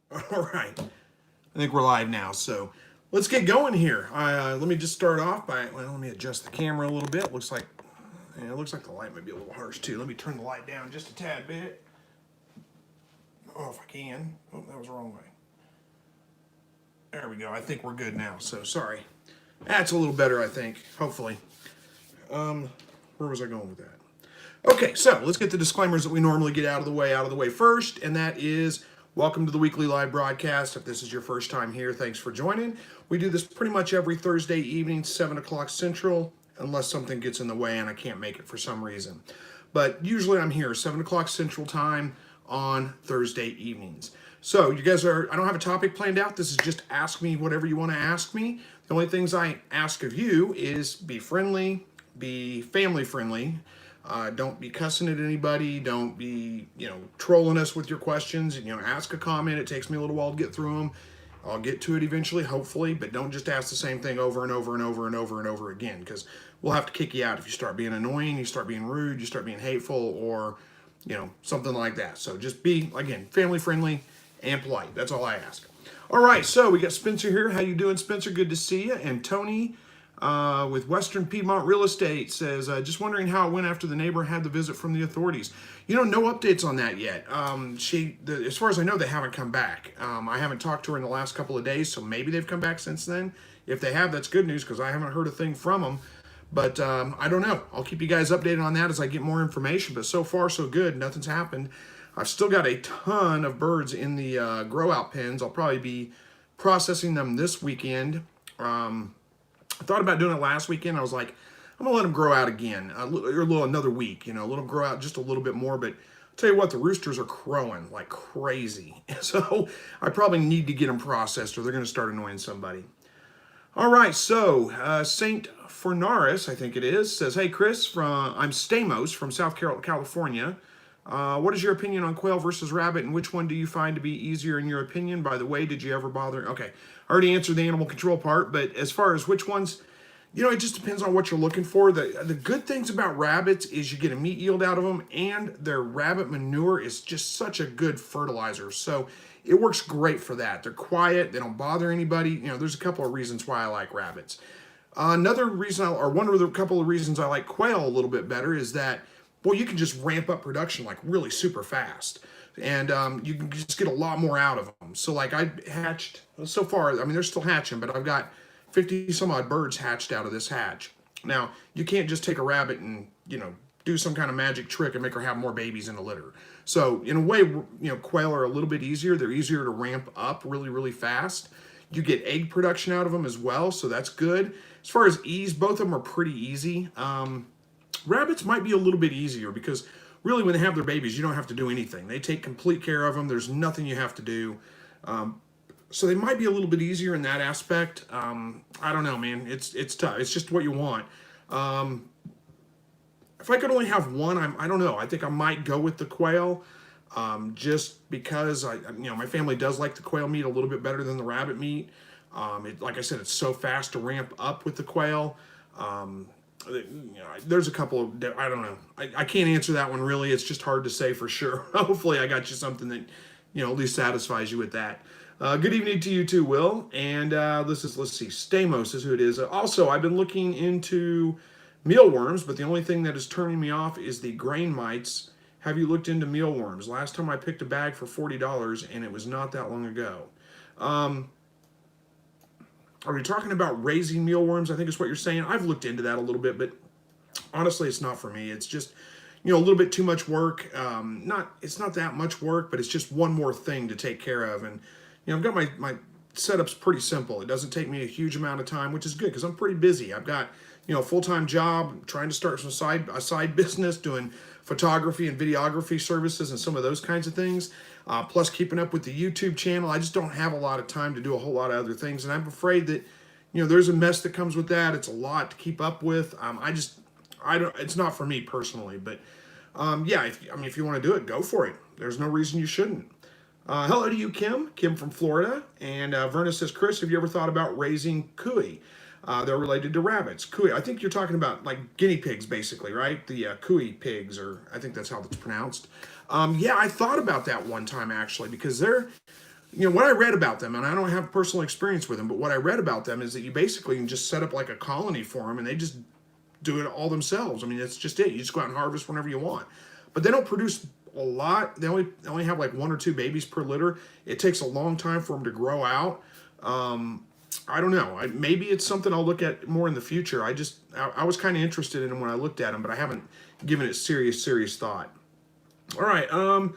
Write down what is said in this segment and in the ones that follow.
All right, I think we're live now, so let's get going here. Let me just start off by let me adjust the camera a little bit. It looks like the light might be a little harsh too. Let me turn the light down just a tad bit. Oh, if I can. Oh, that was the wrong way. There we go. I think we're good now. So sorry. That's a little better, I think. Hopefully. Where was I going with that? Okay, so let's get the disclaimers that we normally get out of the way first, and that is welcome to the weekly live broadcast. If this is your first time here, thanks for joining. We do this pretty much every Thursday evening, 7 o'clock Central, unless something gets in the way and I can't make it for some reason. But usually I'm here, 7 o'clock Central time on Thursday evenings. So you guys I don't have a topic planned out. This is just ask me whatever you want to ask me. The only things I ask of you is be friendly, be family friendly. Don't be cussing at anybody. Don't be, trolling us with your questions. Ask a comment. It takes me a little while to get through them. I'll get to it eventually, hopefully, but don't just ask the same thing over and over and over and over and over again, because we'll have to kick you out if you start being annoying, you start being rude, you start being hateful, or, something like that. So just be, again, family friendly and polite. That's all I ask. All right, so we got Spencer here. How you doing, Spencer? Good to see you. And Tony with Western Piedmont Real Estate says, just wondering how it went after the neighbor had the visit from the authorities. No updates on that yet. As far as I know, they haven't come back. I haven't talked to her in the last couple of days, so maybe they've come back since then. If they have, that's good news because I haven't heard a thing from them. But I don't know. I'll keep you guys updated on that as I get more information. But so far, so good. Nothing's happened. I've still got a ton of birds in the grow out pens. I'll probably be processing them this weekend. I thought about doing it last weekend. I was like, I'm gonna let them grow out again, another week. Let them grow out just a little bit more. But I'll tell you what, the roosters are crowing like crazy, so I probably need to get them processed, or they're gonna start annoying somebody. All right, so Saint Fornaris, I think it is, says, "Hey Chris, I'm Stamos from South California. What is your opinion on quail versus rabbit, and which one do you find to be easier in your opinion? By the way, did you ever bother?" Okay, I already answered the animal control part, but as far as which ones, it just depends on what you're looking for. The good things about rabbits is you get a meat yield out of them, and their rabbit manure is just such a good fertilizer. So it works great for that. They're quiet, they don't bother anybody. There's a couple of reasons why I like rabbits. Another reason, or one of the couple of reasons I like quail a little bit better is that, well, you can just ramp up production like really super fast. And you can just get a lot more out of them. So like I hatched, so far, they're still hatching, but I've got 50 some odd birds hatched out of this hatch. Now, you can't just take a rabbit and, do some kind of magic trick and make her have more babies in the litter. So in a way, quail are a little bit easier. They're easier to ramp up really, really fast. You get egg production out of them as well, so that's good. As far as ease, both of them are pretty easy. Rabbits might be a little bit easier because really when they have their babies, you don't have to do anything. They take complete care of them. There's nothing you have to do. So they might be a little bit easier in that aspect. I don't know, man. It's tough. It's just what you want. If I could only have one, I don't know. I think I might go with the quail, just because my family does like the quail meat a little bit better than the rabbit meat. Like I said, it's so fast to ramp up with the quail. There's a couple of, I don't know. I can't answer that one really. It's just hard to say for sure. Hopefully I got you something that, at least satisfies you with that. Good evening to you too, Will. And let's see, Stamos is who it is. Also, I've been looking into mealworms, but the only thing that is turning me off is the grain mites. Have you looked into mealworms? Last time I picked a bag for $40, and it was not that long ago. Are you talking about raising mealworms? I think is what you're saying. I've looked into that a little bit, but honestly, it's not for me. It's just, a little bit too much work. It's not that much work, but it's just one more thing to take care of. And, I've got my setup's pretty simple. It doesn't take me a huge amount of time, which is good because I'm pretty busy. I've got, a full-time job, trying to start a side business, doing photography and videography services and some of those kinds of things. Plus keeping up with the YouTube channel. I just don't have a lot of time to do a whole lot of other things. And I'm afraid that, there's a mess that comes with that. It's a lot to keep up with. It's not for me personally, but yeah, if you want to do it, go for it. There's no reason you shouldn't. Hello to you, Kim. Kim from Florida. And Verna says, Chris, have you ever thought about raising cuy? They're related to rabbits. Cuy, I think you're talking about like guinea pigs, basically, right? The cuy pigs, or I think that's how it's pronounced. Yeah, I thought about that one time actually, because they're what I read about them, and I don't have personal experience with them, but what I read about them is that you basically can just set up like a colony for them, and they just do it all themselves. I mean, that's just it. You just go out and harvest whenever you want. But they don't produce a lot. They only have like 1 or 2 babies per litter. It takes a long time for them to grow out. I don't know. Maybe it's something I'll look at more in the future. I was kind of interested in them when I looked at them, but I haven't given it serious thought. All right.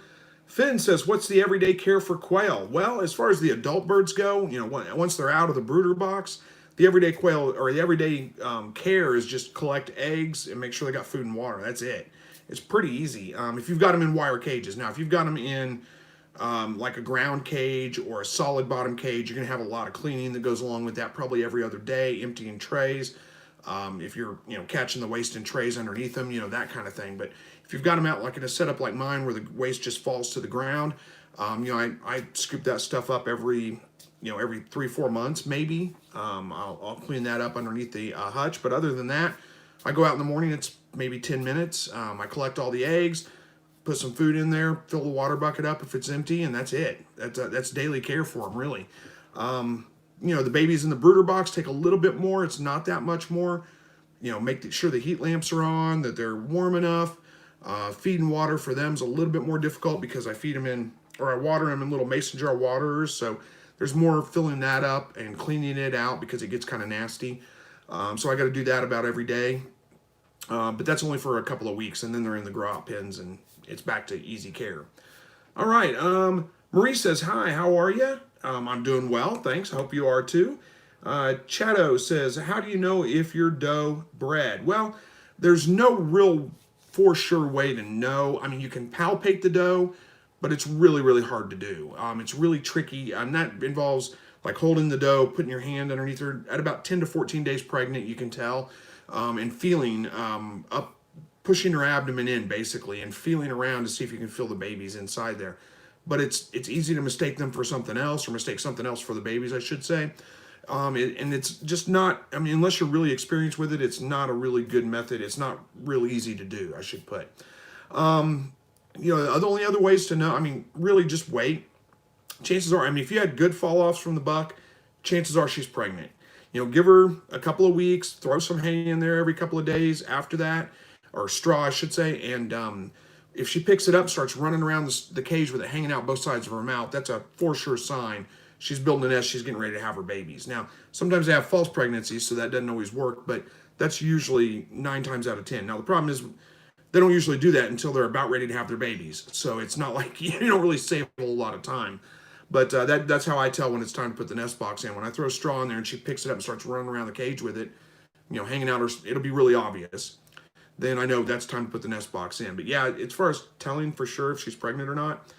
Finn says, what's the everyday care for quail? Well, as far as the adult birds go, once they're out of the brooder box, the everyday quail or the everyday care is just collect eggs and make sure they got food and water. That's it. It's pretty easy. If you've got them in wire cages. Now, if you've got them in like a ground cage or a solid bottom cage, you're going to have a lot of cleaning that goes along with that, probably every other day, emptying trays. If you're, catching the waste in trays underneath them, that kind of thing. But if you've got them out like in a setup like mine where the waste just falls to the ground, I scoop that stuff up every 3-4 months, maybe. I'll clean that up underneath the hutch. But other than that, I go out in the morning, it's maybe 10 minutes. I collect all the eggs, put some food in there, fill the water bucket up if it's empty, and that's it. That's daily care for them, really. The babies in the brooder box take a little bit more. It's not that much more. Make sure the heat lamps are on, that they're warm enough. Feed and water for them is a little bit more difficult because I water them in little mason jar waterers. So there's more filling that up and cleaning it out because it gets kind of nasty. So I got to do that about every day. But that's only for a couple of weeks, and then they're in the grow-out pens, and it's back to easy care. All right. Marie says, hi, how are you? I'm doing well, thanks. I hope you are too. Chato says, how do you know if your doe bred? Well, there's no real for sure way to know. I mean, you can palpate the doe, but it's really hard to do. It's really tricky, and that involves like holding the doe, putting your hand underneath her. At about 10 to 14 days pregnant, you can tell, and feeling up, pushing her abdomen in basically, and feeling around to see if you can feel the babies inside there. But it's easy to mistake them for something else, or mistake something else for the babies, I should say. And it's just not, unless you're really experienced with it, it's not a really good method. It's not really easy to do, I should put. The only other ways to know, really just wait. Chances are, if you had good fall-offs from the buck, chances are she's pregnant. Give her a couple of weeks, throw some hay in there every couple of days after that, or straw, I should say, and if she picks it up, starts running around the cage with it hanging out both sides of her mouth, that's a for sure sign she's building a nest, she's getting ready to have her babies. Now, sometimes they have false pregnancies, so that doesn't always work, but that's usually 9 times out of 10. Now, the problem is they don't usually do that until they're about ready to have their babies, so it's not like you don't really save a whole lot of time. But that's how I tell when it's time to put the nest box in. When I throw a straw in there and she picks it up and starts running around the cage with it, hanging out, it'll be really obvious. Then I know that's time to put the nest box in. But yeah, as far as telling for sure if she's pregnant or not,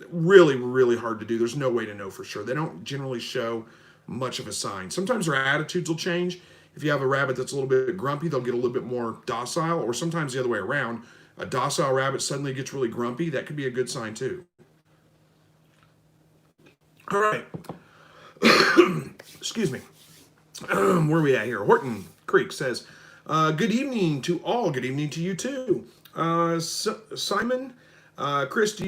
really hard to do. There's no way to know for sure. They don't generally show much of a sign. Sometimes their attitudes will change. If you have a rabbit that's a little bit grumpy, they'll get a little bit more docile, or sometimes the other way around. A docile rabbit suddenly gets really grumpy. That could be a good sign too. All right. Excuse me. Where are we at here? Horton Creek says, good evening to all. Good evening to you too. Simon, Chris,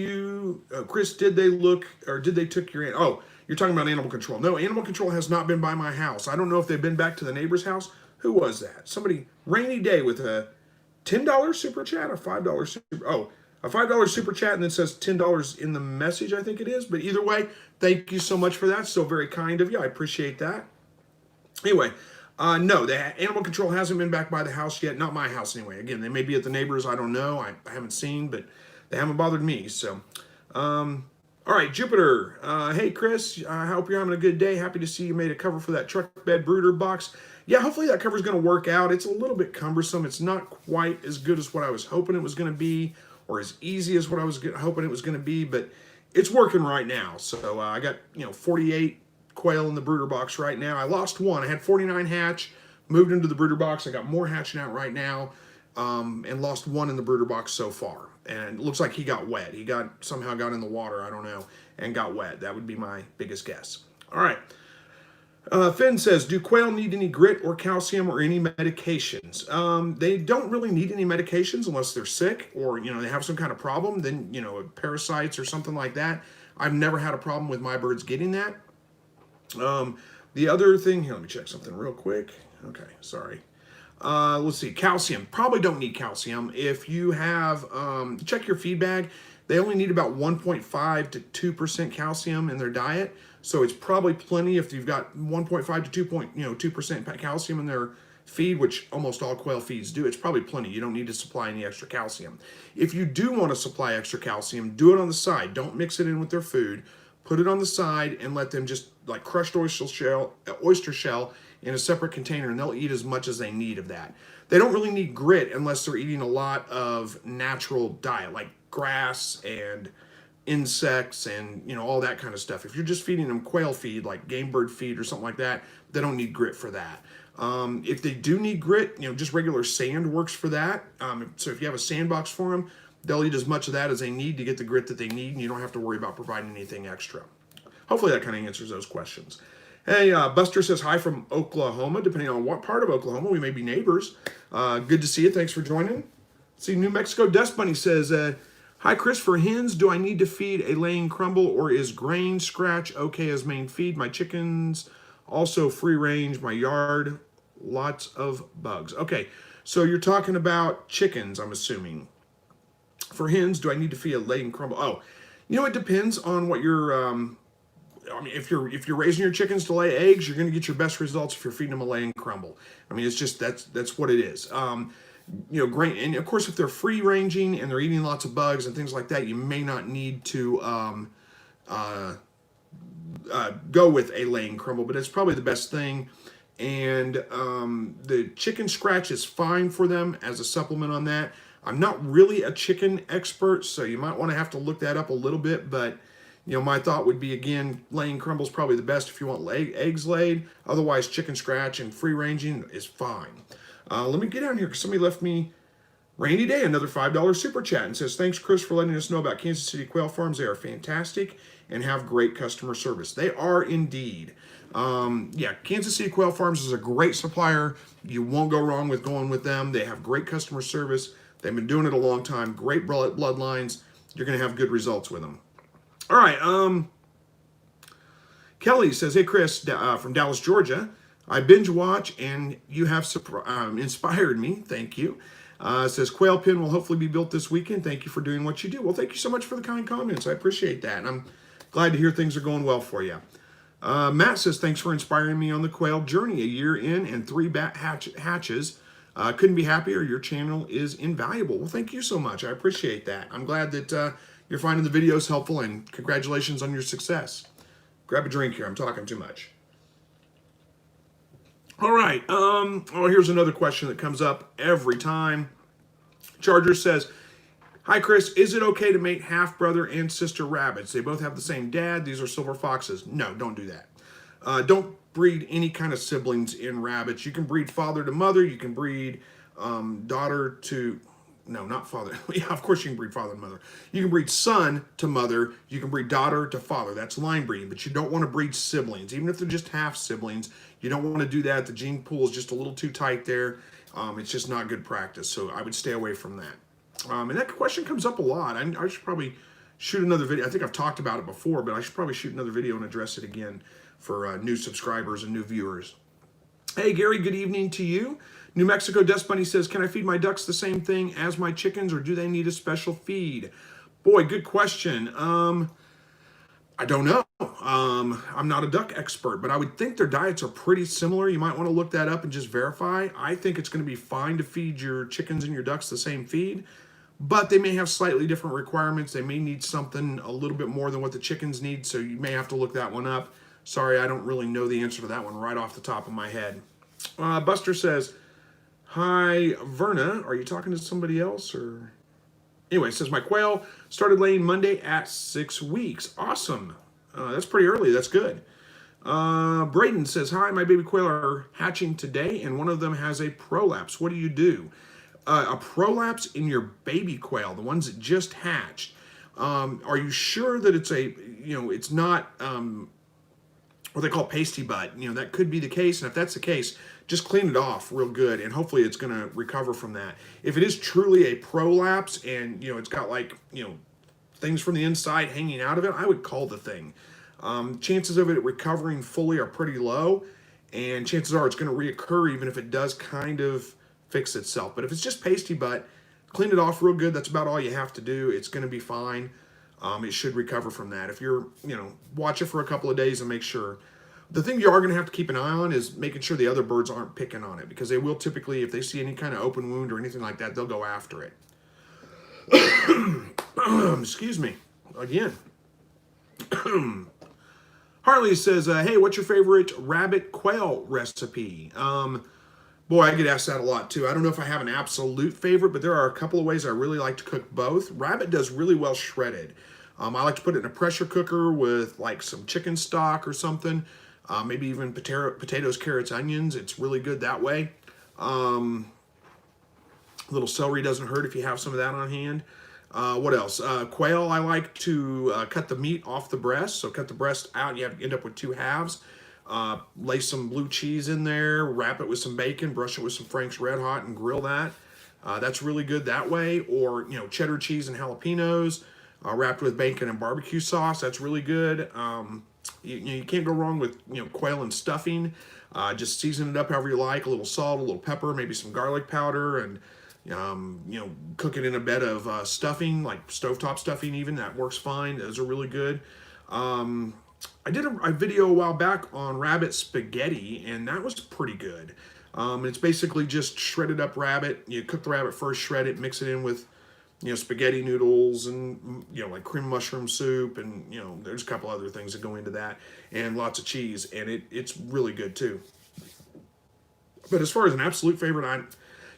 Chris, did they took your, you're talking about animal control. No, animal control has not been by my house. I don't know if they've been back to the neighbor's house. Who was that? Somebody, rainy day with a $10 super chat, a $5 super, a $5 super chat, and then says $10 in the message, I think it is. But either way, thank you so much for that. So very kind of you. I appreciate that. Anyway, no, the animal control hasn't been back by the house yet. Not my house anyway. Again, they may be at the neighbors. I don't know. I haven't seen, but they haven't bothered me. So, all right, Jupiter. Hey, Chris, I hope you're having a good day. Happy to see you made a cover for that truck bed brooder box. Yeah, hopefully that cover is going to work out. It's a little bit cumbersome. It's not quite as good as what I was hoping it was going to be, or as easy as what I was hoping it was going to be, but it's working right now. So I got 48 quail in the brooder box right now. I lost one. I had 49 hatch, moved into the brooder box. I got more hatching out right now, and lost one in the brooder box so far. And it looks like he got wet. He somehow got in the water, I don't know, and got wet. That would be my biggest guess. All right. Finn says, do quail need any grit or calcium or any medications? They don't really need any medications unless they're sick or, they have some kind of problem. Then, parasites or something like that. I've never had a problem with my birds getting that. The other thing, here, let me check something real quick. Okay, sorry. Let's see, calcium. Probably don't need calcium. If you have, check your feed bag. They only need about 1.5 to 2% calcium in their diet. So it's probably plenty if you've got 1.5 to 2% calcium in their feed, which almost all quail feeds do. It's probably plenty. You don't need to supply any extra calcium. If you do want to supply extra calcium, do it on the side. Don't mix it in with their food. Put it on the side and let them just like crushed oyster shell in a separate container, and they'll eat as much as they need of that. They don't really need grit unless they're eating a lot of natural diet, like grass and insects and all that kind of stuff. If you're just feeding them quail feed, like game bird feed or something like that, they don't need grit for that. If they do need grit, just regular sand works for that. So if you have a sandbox for them, they'll eat as much of that as they need to get the grit that they need, and you don't have to worry about providing anything extra. Hopefully that kind of answers those questions. Hey, Buster says hi from Oklahoma. Depending on what part of Oklahoma, we may be neighbors. Good to see you. Thanks for joining. See, New Mexico Dust Bunny says, hi, Chris. For hens, do I need to feed a laying crumble, or is grain scratch okay as main feed? My chickens also free range. My yard, lots of bugs. Okay, so you're talking about chickens, I'm assuming. For hens, do I need to feed a laying crumble? Oh, it depends on what you're... if you're raising your chickens to lay eggs, you're going to get your best results if you're feeding them a laying crumble. It's just that's what it is. Grain, and of course, if they're free ranging and they're eating lots of bugs and things like that, you may not need to go with a laying crumble, but it's probably the best thing. And the chicken scratch is fine for them as a supplement on that. I'm not really a chicken expert, so you might want to have to look that up a little bit, but my thought would be, again, laying crumble is probably the best if you want eggs laid. Otherwise, chicken scratch and free ranging is fine. Let me get down here because somebody left me Randy Day, another $5 super chat, and says, thanks, Chris, for letting us know about Kansas City Quail Farms. They are fantastic and have great customer service. They are indeed. Kansas City Quail Farms is a great supplier. You won't go wrong with going with them. They have great customer service. They've been doing it a long time. Great bloodlines. You're going to have good results with them. All right. Kelly says, hey, Chris, from Dallas, Georgia. I binge watch, and you have inspired me. Thank you. Says, quail pen will hopefully be built this weekend. Thank you for doing what you do. Well, thank you so much for the kind comments. I appreciate that. And I'm glad to hear things are going well for you. Matt says, thanks for inspiring me on the quail journey. A year in and 3 hatches. Couldn't be happier. Your channel is invaluable. Well, thank you so much. I appreciate that. I'm glad that you're finding the videos helpful, and congratulations on your success. Grab a drink here. I'm talking too much. All right. Here's another question that comes up every time. Charger says, hi, Chris. Is it okay to mate half-brother and sister rabbits? They both have the same dad. These are silver foxes. No, don't do that. Don't breed any kind of siblings in rabbits. You can breed father to mother. You can breed daughter to... No, not father. Yeah, of course you can breed father and mother. You can breed son to mother. You can breed daughter to father. That's line breeding, but you don't want to breed siblings. Even if they're just half siblings, you don't want to do that. The gene pool is just a little too tight there. It's just not good practice, so I would stay away from that. And that question comes up a lot. I should probably shoot another video. I think I've talked about it before, but I should probably shoot another video and address it again for new subscribers and new viewers. Hey, Gary, good evening to you. New Mexico Dust Bunny says, can I feed my ducks the same thing as my chickens, or do they need a special feed? Boy, good question. I don't know. I'm not a duck expert, but I would think their diets are pretty similar. You might want to look that up and just verify. I think it's going to be fine to feed your chickens and your ducks the same feed, but they may have slightly different requirements. They may need something a little bit more than what the chickens need, so you may have to look that one up. Sorry, I don't really know the answer to that one right off the top of my head. Buster says, hi, Verna. Are you talking to somebody else? Or anyway, it says, my quail started laying Monday at 6 weeks. Awesome. That's pretty early. That's good. Braden says, hi, my baby quail are hatching today, and one of them has a prolapse. What do you do? A prolapse in your baby quail, the ones that just hatched. Are you sure that it's it's not what they call pasty butt? That could be the case, and if that's the case, just clean it off real good, and hopefully it's going to recover from that. If it is truly a prolapse and, it's got things from the inside hanging out of it, I would call the thing. Chances of it recovering fully are pretty low, and chances are it's going to reoccur even if it does kind of fix itself. But if it's just pasty butt, clean it off real good. That's about all you have to do. It's going to be fine. It should recover from that. If you're, watch it for a couple of days and make sure. The thing you are going to have to keep an eye on is making sure the other birds aren't picking on it, because they will typically, if they see any kind of open wound or anything like that, they'll go after it. Excuse me. Again. Harley says, hey, what's your favorite rabbit quail recipe? Boy, I get asked that a lot too. I don't know if I have an absolute favorite, but there are a couple of ways I really like to cook both. Rabbit does really well shredded. I like to put it in a pressure cooker with like some chicken stock or something. Maybe even potatoes, carrots, onions. It's really good that way. A little celery doesn't hurt if you have some of that on hand. What else? Quail, I like to cut the meat off the breast. So cut the breast out. You end up with 2 halves. Lay some blue cheese in there. Wrap it with some bacon. Brush it with some Frank's Red Hot and grill that. That's really good that way. Or, cheddar cheese and jalapenos. Wrapped with bacon and barbecue sauce. That's really good. You can't go wrong with quail and stuffing. Just season it up however you like. A little salt, a little pepper, maybe some garlic powder, and cook it in a bed of stuffing, like stovetop stuffing even. That works fine. Those are really good. I did a video a while back on rabbit spaghetti, and that was pretty good. It's basically just shredded up rabbit. You cook the rabbit first, shred it, mix it in with spaghetti noodles and, like cream mushroom soup, and, there's a couple other things that go into that, and lots of cheese, and it's really good too. But as far as an absolute favorite, I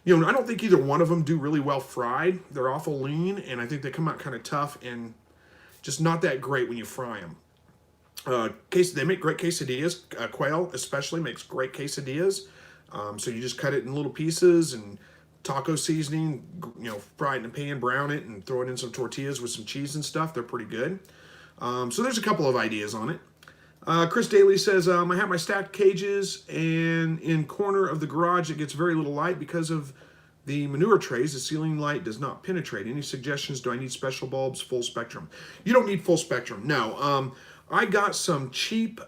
don't think either one of them do really well fried. They're awful lean, and I think they come out kind of tough and just not that great when you fry them. They make great quesadillas. Quail especially makes great quesadillas. So you just cut it in little pieces and taco seasoning, fry it in a pan, brown it, and throw it in some tortillas with some cheese and stuff. They're pretty good. So there's a couple of ideas on it. Chris Daly says, I have my stacked cages, and in corner of the garage it gets very little light because of the manure trays. The ceiling light does not penetrate. Any suggestions? Do I need special bulbs, full spectrum? You don't need full spectrum, no. I got some cheap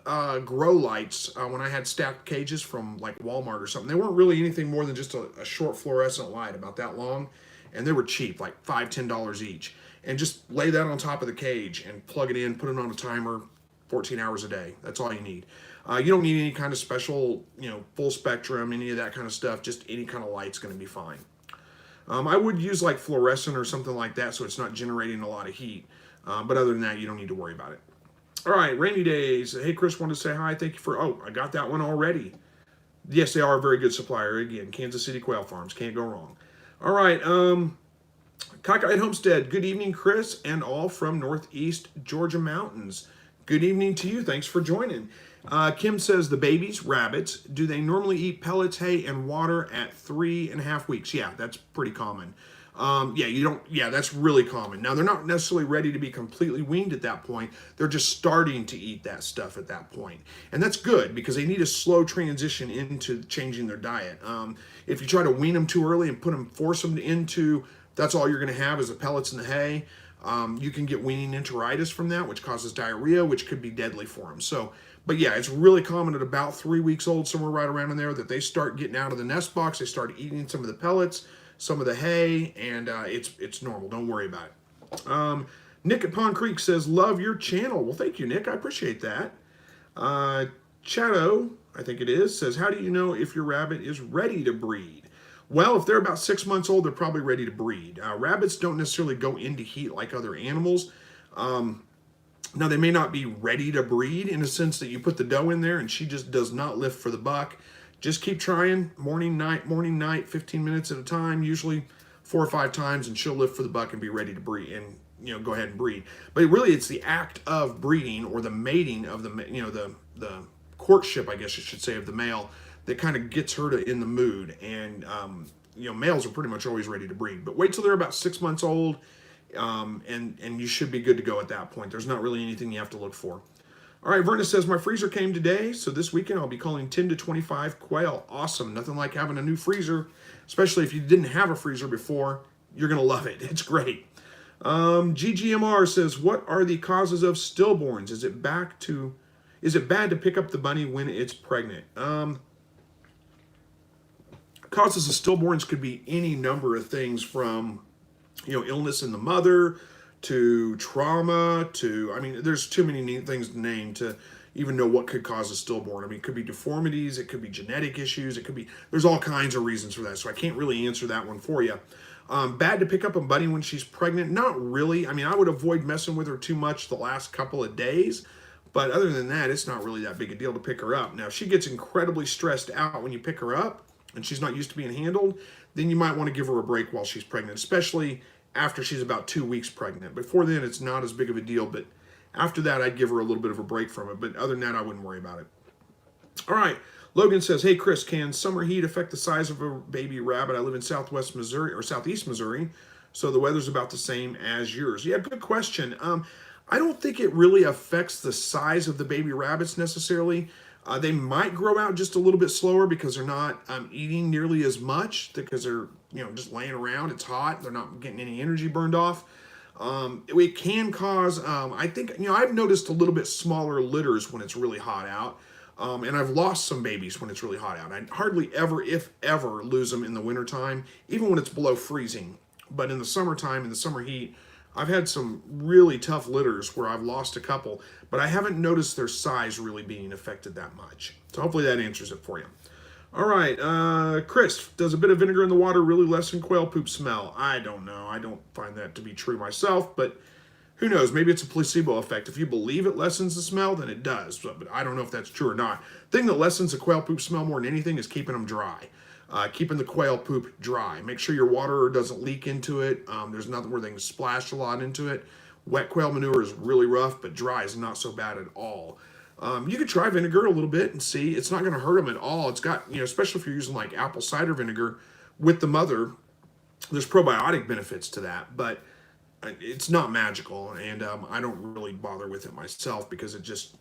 grow lights when I had stacked cages from like Walmart or something. They weren't really anything more than just a short fluorescent light about that long, and they were cheap, like $5, $10 each. And just lay that on top of the cage and plug it in, put it on a timer, 14 hours a day. That's all you need. You don't need any kind of special, full spectrum, any of that kind of stuff. Just any kind of light's going to be fine. I would use like fluorescent or something like that so it's not generating a lot of heat. But other than that, you don't need to worry about it. All right, Rainy Days. Hey, Chris, wanted to say hi. Thank you for, I got that one already. Yes, they are a very good supplier. Again, Kansas City Quail Farms. Can't go wrong. All right, Cockeyed Homestead. Good evening, Chris, and all from Northeast Georgia mountains. Good evening to you. Thanks for joining. Kim says, the babies, rabbits, do they normally eat pellets, hay, and water at 3.5 weeks? Yeah, that's pretty common. That's really common. Now, they're not necessarily ready to be completely weaned at that point. They're just starting to eat that stuff at that point. And that's good because they need a slow transition into changing their diet. If you try to wean them too early and force them into, that's all you're going to have is the pellets and the hay. You can get weaning enteritis from that, which causes diarrhea, which could be deadly for them. But yeah, it's really common at about 3 weeks old, somewhere right around in there, that they start getting out of the nest box. They start eating some of the pellets, some of the hay, and it's normal. Don't worry about it. Nick at Pond Creek says, love your channel. Well, thank you, Nick. I appreciate that. Chato, I think it is, says, how do you know if your rabbit is ready to breed? Well, if they're about 6 months old, they're probably ready to breed. Rabbits don't necessarily go into heat like other animals. Now, they may not be ready to breed in a sense that you put the doe in there and she just does not lift for the buck. Just keep trying, morning, night, 15 minutes at a time, usually 4 or 5 times, and she'll lift for the buck and be ready to breed and, go ahead and breed. But really, it's the act of breeding or the mating of the courtship, I guess you should say, of the male that kind of gets her in the mood. And, males are pretty much always ready to breed. But wait till they're about 6 months old, and you should be good to go at that point. There's not really anything you have to look for. All right, Verna says, my freezer came today, so this weekend I'll be calling 10 to 25 quail. Awesome. Nothing like having a new freezer, especially if you didn't have a freezer before. You're going to love it. It's great. GGMR says, what are the causes of stillborns? Is it bad to pick up the bunny when it's pregnant? Causes of stillborns could be any number of things, from illness in the mother to trauma to, I mean, there's too many neat things to name to even know what could cause a stillborn. I mean, it could be deformities, it could be genetic issues, it could be, there's all kinds of reasons for that. So I can't really answer that one for you. Bad to pick up a bunny when she's pregnant? Not really. I mean, I would avoid messing with her too much the last couple of days. But other than that, it's not really that big a deal to pick her up. Now, if she gets incredibly stressed out when you pick her up and she's not used to being handled, then you might want to give her a break while she's pregnant, especially after she's about 2 weeks pregnant. Before then, it's not as big of a deal, but after that, I'd give her a little bit of a break from it. But other than that, I wouldn't worry about it. All right. Logan says, hey, Chris, can summer heat affect the size of a baby rabbit? I live in southwest Missouri or southeast Missouri, so the weather's about the same as yours. Yeah, good question. I don't think it really affects the size of the baby rabbits necessarily. They might grow out just a little bit slower because they're not eating nearly as much, because they're just laying around. It's hot. They're not getting any energy burned off. It can cause, I think, I've noticed a little bit smaller litters when it's really hot out. And I've lost some babies when it's really hot out. I hardly ever, if ever, lose them in the wintertime, even when it's below freezing. But in the summertime, in the summer heat, I've had some really tough litters where I've lost a couple, but I haven't noticed their size really being affected that much. So hopefully that answers it for you. All right, Chris, does a bit of vinegar in the water really lessen quail poop smell? I don't know. I don't find that to be true myself, but who knows? Maybe it's a placebo effect. If you believe it lessens the smell, then it does. But I don't know if that's true or not. The thing that lessens the quail poop smell more than anything is keeping them dry. Keeping the quail poop dry. Make sure your water doesn't leak into it. There's nothing where they can splash a lot into it. Wet quail manure is really rough, but dry is not so bad at all. You could try vinegar a little bit and see. It's not going to hurt them at all. It's got, especially if you're using like apple cider vinegar with the mother, there's probiotic benefits to that, but it's not magical, and I don't really bother with it myself because it just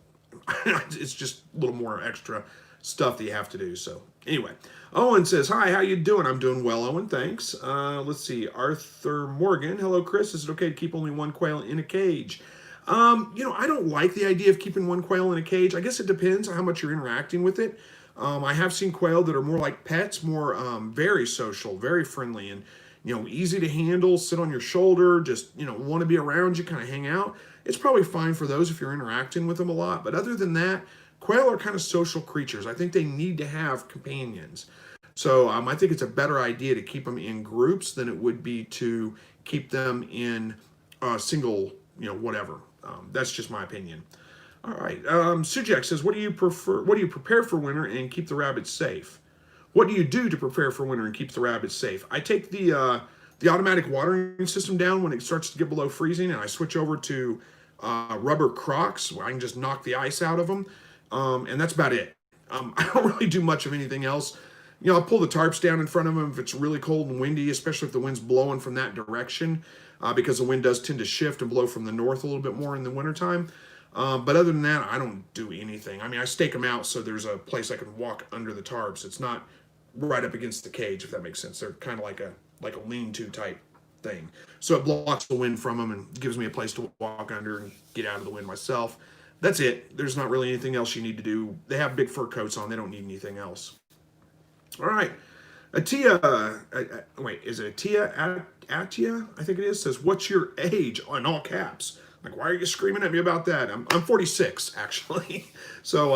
it's just a little more extra stuff that you have to do. So anyway, Owen says, hi, how you doing? I'm doing well, Owen, thanks. Let's see, Arthur Morgan, hello, Chris, is it okay to keep only one quail in a cage? I don't like the idea of keeping one quail in a cage. I guess it depends on how much you're interacting with it. I have seen quail that are more like pets, more very social, very friendly, and easy to handle, sit on your shoulder, just, want to be around you, kind of hang out. It's probably fine for those if you're interacting with them a lot. But other than that, quail are kind of social creatures. I think they need to have companions. So I think it's a better idea to keep them in groups than it would be to keep them in single, whatever. That's just my opinion. All right. Sujak says, what do you prefer? What do you prepare for winter and keep the rabbits safe? What do you do to prepare for winter and keep the rabbits safe? I take the automatic watering system down when it starts to get below freezing, and I switch over to rubber Crocs where I can just knock the ice out of them, and that's about it. I don't really do much of anything else. I'll pull the tarps down in front of them if it's really cold and windy, especially if the wind's blowing from that direction, because the wind does tend to shift and blow from the north a little bit more in the wintertime. But other than that, I don't do anything. I mean, I stake them out so there's a place I can walk under the tarps. It's not right up against the cage, if that makes sense. They're kind of like a lean-to type thing. So it blocks the wind from them and gives me a place to walk under and get out of the wind myself. That's it. There's not really anything else you need to do. They have big fur coats on. They don't need anything else. All right. Atia, wait, is it Atia? Atia, I think it is, says, what's your age? Oh, in all caps. Like, why are you screaming at me about that? I'm 46, actually. So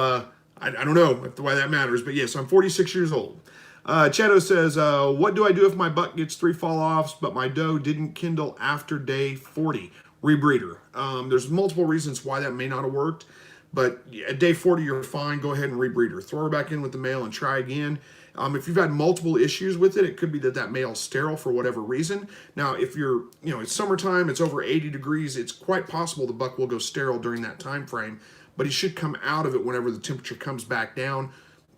I don't know why that matters, but yes, I'm 46 years old. Chato says, what do I do if my buck gets 3 fall-offs, but my doe didn't kindle after day 40? Rebreeder. There's multiple reasons why that may not have worked, but at day 40, you're fine. Go ahead and rebreed her. Throw her back in with the male and try again. If you've had multiple issues with it could be that male's sterile for whatever reason. Now, if you're, it's summertime, it's over 80 degrees, it's quite possible the buck will go sterile during that time frame, but he should come out of it whenever the temperature comes back down,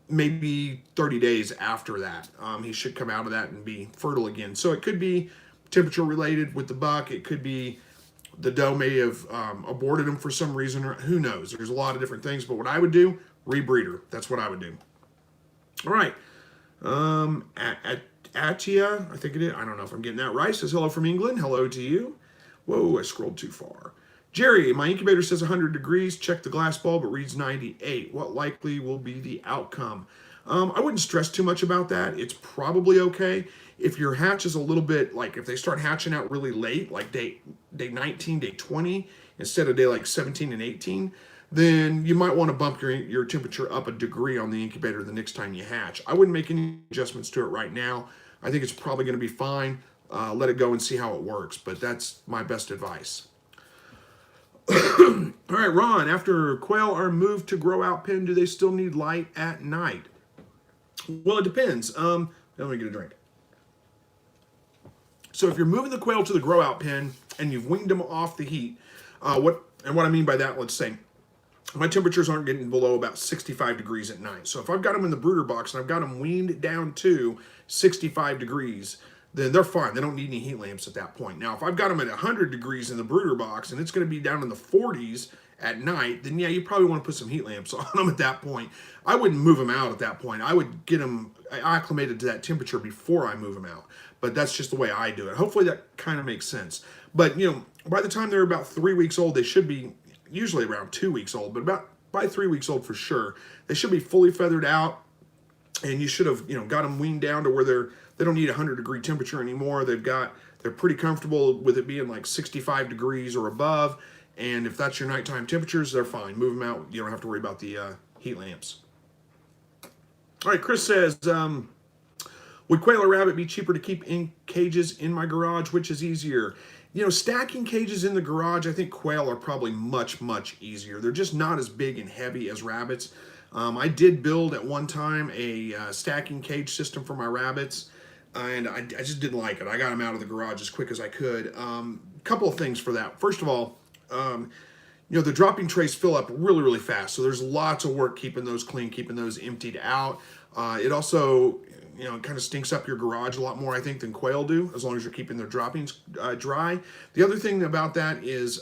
maybe 30 days after that. He should come out of that and be fertile again. So it could be temperature related with the buck. It could be the doe may have aborted him for some reason, or who knows. There's a lot of different things, but what I would do, rebreed her. That's what I would do. All right. Atia, I think it is. I don't know if I'm getting that right. Says hello from England. Hello to you. Whoa, I scrolled too far. Jerry, my incubator says 100 degrees. Check the glass ball, but reads 98. What likely will be the outcome? I wouldn't stress too much about that. It's probably okay. If your hatch is a little bit, like if they start hatching out really late, like day 19, day 20, instead of day like 17 and 18, then you might want to bump your temperature up a degree on the incubator the next time you hatch. I wouldn't make any adjustments to it right now. I think it's probably going to be fine. Let it go and see how it works, but that's my best advice. All right, Ron, after quail are moved to grow out pen, do they still need light at night? Well, it depends. Let me get a drink. So if you're moving the quail to the grow out pen and you've weaned them off the heat, what I mean by that, let's say my temperatures aren't getting below about 65 degrees at night. So if I've got them in the brooder box and I've got them weaned down to 65 degrees, then they're fine. They don't need any heat lamps at that point. Now, if I've got them at 100 degrees in the brooder box and it's going to be down in the 40s at night, then yeah, you probably want to put some heat lamps on them at that point. I wouldn't move them out at that point. I would get them acclimated to that temperature before I move them out. But that's just the way I do it. Hopefully that kind of makes sense. But, you know, by the time they're about 3 weeks old, they should be usually around 2 weeks old, but by 3 weeks old for sure, they should be fully feathered out. And you should have, you know, got them weaned down to where they don't need 100-degree temperature anymore. They're pretty comfortable with it being like 65 degrees or above. And if that's your nighttime temperatures, they're fine. Move them out. You don't have to worry about the heat lamps. All right, Chris says, would quail or rabbit be cheaper to keep in cages in my garage? Which is easier? You know, stacking cages in the garage, I think quail are probably much, much easier. They're just not as big and heavy as rabbits. I did build at one time a stacking cage system for my rabbits, and I just didn't like it. I got them out of the garage as quick as I could. Couple of things for that. First of all, you know, the dropping trays fill up really, really fast. So there's lots of work keeping those clean, keeping those emptied out. It also, you know, it kind of stinks up your garage a lot more, I think, than quail do, as long as you're keeping their droppings dry. The other thing about that is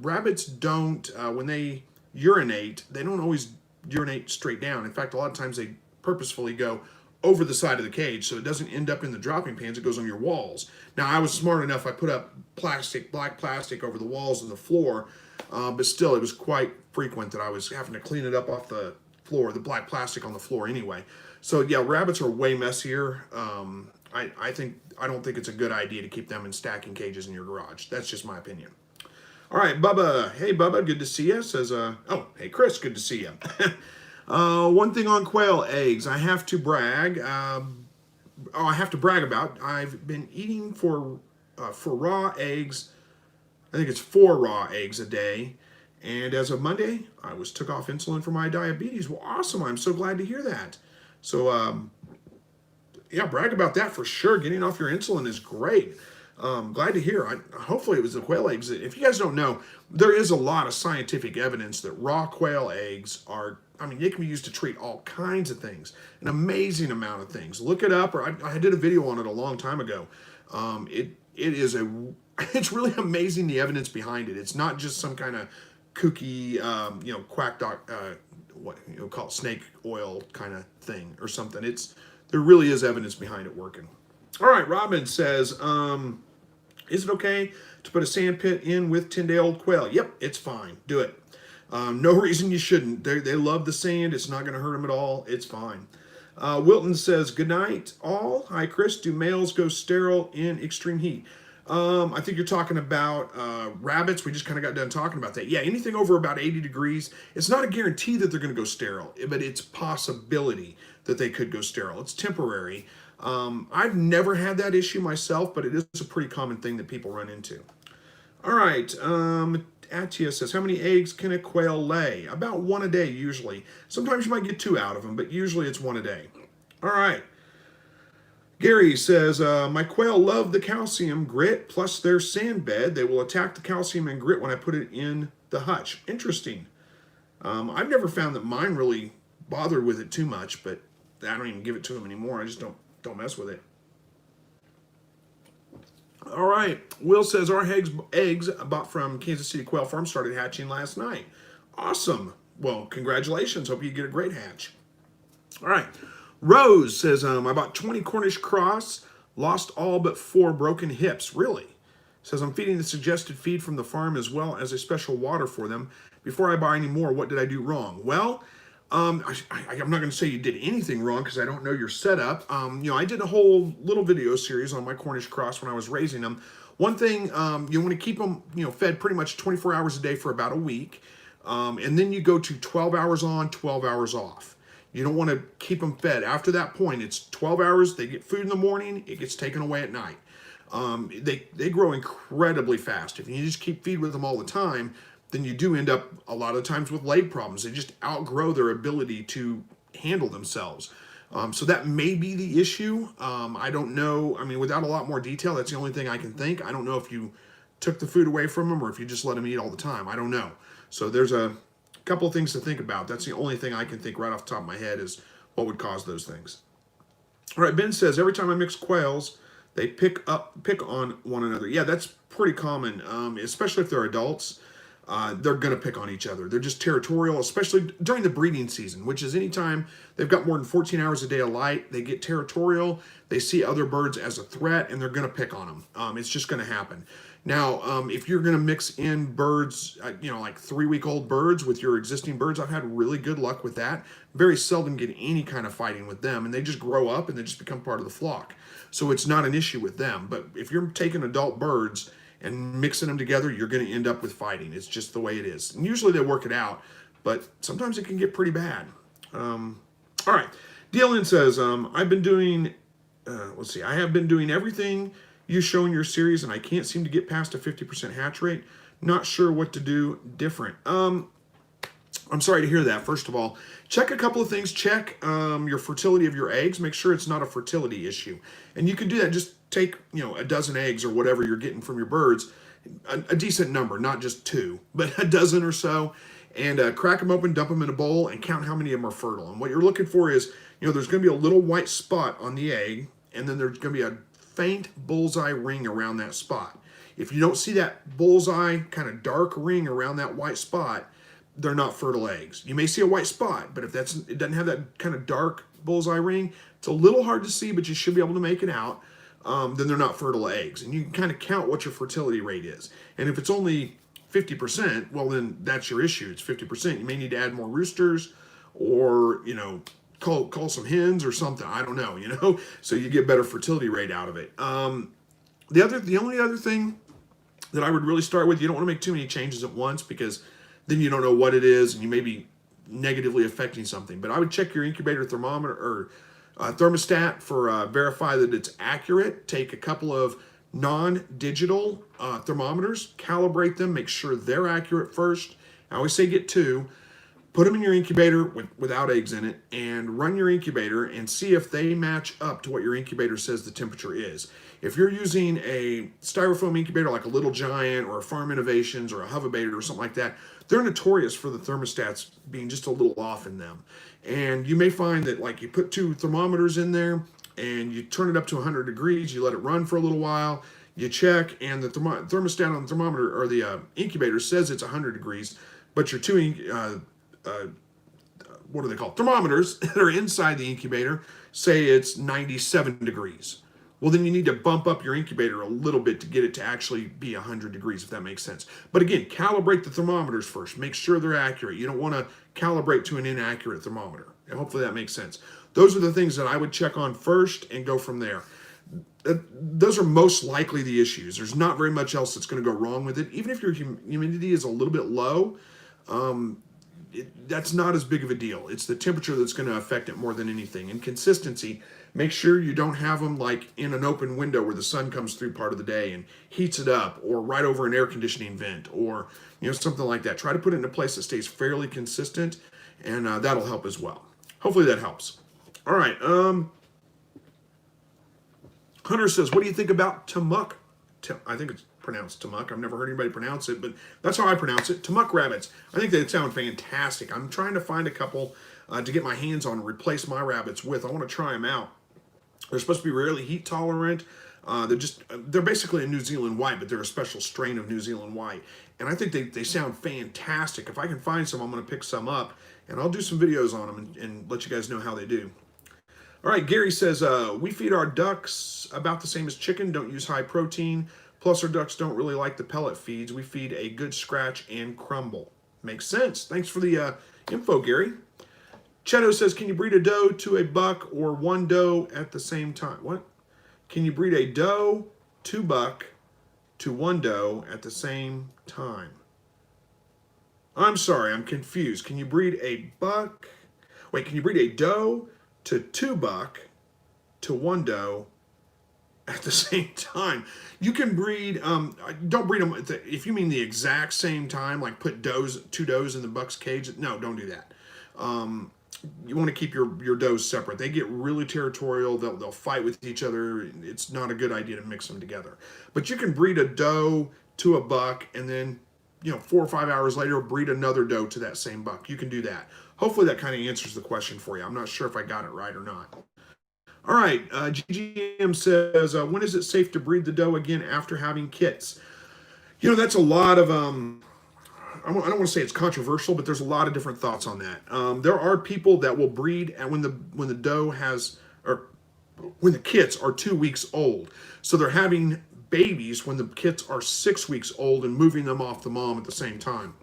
rabbits don't, when they urinate, they don't always urinate straight down. In fact, a lot of times they purposefully go over the side of the cage so it doesn't end up in the dropping pans, it goes on your walls. Now, I was smart enough, I put up black plastic over the walls and the floor, but still it was quite frequent that I was having to clean it up off the floor, the black plastic on the floor anyway. So yeah, rabbits are way messier. I don't think it's a good idea to keep them in stacking cages in your garage. That's just my opinion. All right, Bubba. Hey, Bubba, good to see you. Says, oh, hey, Chris, good to see you. One thing on quail eggs, I have to brag. I have to brag about. I've been eating for raw eggs. I think it's 4 raw eggs a day. And as of Monday, I took off insulin for my diabetes. Well, awesome. I'm so glad to hear that. So, yeah, brag about that for sure. Getting off your insulin is great. Glad to hear. Hopefully it was the quail eggs. If you guys don't know, there is a lot of scientific evidence that raw quail eggs are, I mean, they can be used to treat all kinds of things, an amazing amount of things. Look it up, or I did a video on it a long time ago. It's really amazing the evidence behind it. It's not just some kind of kooky, you know, quack doc, what you know, call it snake oil kind of thing or something. There really is evidence behind it working. All right, Robin says, is it okay to put a sand pit in with 10-day-old quail? Yep, it's fine. Do it. No reason you shouldn't. They love the sand. It's not going to hurt them at all. It's fine. Wilton says, good night, all. Hi, Chris. Do males go sterile in extreme heat? I think you're talking about rabbits. We just kind of got done talking about that. Yeah, anything over about 80 degrees, it's not a guarantee that they're going to go sterile, but it's possibility that they could go sterile. It's temporary. I've never had that issue myself, but it is a pretty common thing that people run into. All right, Atia says, how many eggs can a quail lay? About 1 a day, usually. Sometimes you might get 2 out of them, but usually it's 1 a day. All right. Gary says, my quail love the calcium grit plus their sand bed. They will attack the calcium and grit when I put it in the hutch. Interesting. I've never found that mine really bothered with it too much, but I don't even give it to them anymore. I just don't mess with it. All right. Will says, our eggs bought from Kansas City Quail Farm started hatching last night. Awesome. Well, congratulations. Hope you get a great hatch. All right. Rose says, I bought 20 Cornish cross, lost all but 4 broken hips. Really? Says, I'm feeding the suggested feed from the farm as well as a special water for them. Before I buy any more, what did I do wrong? Well, I'm not going to say you did anything wrong because I don't know your setup. I did a whole little video series on my Cornish cross when I was raising them. One thing, you want to keep them, fed pretty much 24 hours a day for about a week. And then you go to 12 hours on, 12 hours off. You don't want to keep them fed. After that point, it's 12 hours. They get food in the morning. It gets taken away at night. They grow incredibly fast. If you just keep feed with them all the time, then you do end up a lot of times with leg problems. They just outgrow their ability to handle themselves. So that may be the issue. I don't know. I mean, without a lot more detail, that's the only thing I can think. I don't know if you took the food away from them or if you just let them eat all the time. I don't know. So there's a couple of things to think about. That's the only thing I can think right off the top of my head is what would cause those things. All right, Ben says, every time I mix quails, they pick on one another. Yeah, that's pretty common, especially if they're adults. They're going to pick on each other. They're just territorial, especially during the breeding season, which is anytime they've got more than 14 hours a day of light. They get territorial. They see other birds as a threat, and they're going to pick on them. It's just going to happen. Now, if you're going to mix in birds, like 3-week-old birds with your existing birds, I've had really good luck with that. Very seldom get any kind of fighting with them, and they just grow up and they just become part of the flock. So it's not an issue with them. But if you're taking adult birds and mixing them together, you're going to end up with fighting. It's just the way it is. And usually they work it out, but sometimes it can get pretty bad. All right. DLN says, I've been doing, I have been doing everything you show in your series, and I can't seem to get past a 50% hatch rate. Not sure what to do different. I'm sorry to hear that. First of all, check a couple of things. Check your fertility of your eggs. Make sure it's not a fertility issue. And you can do that. Just take, a dozen eggs or whatever you're getting from your birds, a decent number, not just 2, but a dozen or so, and crack them open, dump them in a bowl, and count how many of them are fertile. And what you're looking for is, there's going to be a little white spot on the egg, and then there's going to be a faint bullseye ring around that spot. If you don't see that bullseye kind of dark ring around that white spot, they're not fertile eggs. You may see a white spot, but if it doesn't have that kind of dark bullseye ring, it's a little hard to see, but you should be able to make it out. Then they're not fertile eggs. And you can kind of count what your fertility rate is. And if it's only 50%, well, then that's your issue. It's 50%. You may need to add more roosters or, call some hens or something. I don't know, so you get better fertility rate out of it. The only other thing that I would really start with, you don't want to make too many changes at once because then you don't know what it is and you may be negatively affecting something. But I would check your incubator thermometer or thermostat for verify that it's accurate. Take a couple of non-digital thermometers, calibrate them, make sure they're accurate first. I always say get 2. Put them in your incubator without eggs in it and run your incubator and see if they match up to what your incubator says the temperature is. If you're using a styrofoam incubator like a Little Giant or a Farm Innovations or a Hovabator or something like that, they're notorious for the thermostats being just a little off in them. And you may find that like you put 2 thermometers in there and you turn it up to 100 degrees, you let it run for a little while, you check, and the thermostat on the thermometer or the incubator says it's 100 degrees, but your 2 what are they called? Thermometers that are inside the incubator say it's 97 degrees. Well, then you need to bump up your incubator a little bit to get it to actually be 100 degrees, if that makes sense. But again, calibrate the thermometers first. Make sure they're accurate. You don't want to calibrate to an inaccurate thermometer. And hopefully that makes sense. Those are the things that I would check on first and go from there. Those are most likely the issues. There's not very much else that's going to go wrong with it. Even if your humidity is a little bit low, that's not as big of a deal. It's the temperature that's going to affect it more than anything. And consistency, make sure you don't have them like in an open window where the sun comes through part of the day and heats it up, or right over an air conditioning vent, or something like that. Try to put it in a place that stays fairly consistent, and that'll help as well. Hopefully that helps. All right. Hunter says, what do you think about Tamuk? I think it's pronounced Tamuk. I've never heard anybody pronounce it, but that's how I pronounce it. Tamuk rabbits. I think they sound fantastic. I'm trying to find a couple to get my hands on and replace my rabbits with. I want to try them out. They're supposed to be really heat tolerant. They're basically a New Zealand white, but they're a special strain of New Zealand white. And I think they sound fantastic. If I can find some, I'm going to pick some up, and I'll do some videos on them and let you guys know how they do. All right, Gary says, we feed our ducks about the same as chicken. Don't use high protein. Plus, our ducks don't really like the pellet feeds. We feed a good scratch and crumble. Makes sense. Thanks for the info, Gary. Cheto says, can you breed a doe to a buck or one doe at the same time? What? Can you breed a doe to buck to one doe at the same time? I'm sorry, I'm confused. Can you breed a buck? Wait, can you breed a doe to two buck to one doe at the same time? You can breed, don't breed them, if you mean the exact same time, like put two does in the buck's cage, no, don't do that. You want to keep your does separate. They get really territorial. They'll fight with each other. It's not a good idea to mix them together. But you can breed a doe to a buck and then, 4 or 5 hours later, breed another doe to that same buck. You can do that. Hopefully that kind of answers the question for you. I'm not sure if I got it right or not. All right, GGM says, when is it safe to breed the doe again after having kits? That's a lot of, I don't want to say it's controversial, but there's a lot of different thoughts on that. There are people that will breed and when the doe has, or when the kits are 2 weeks old. So they're having babies when the kits are 6 weeks old and moving them off the mom at the same time.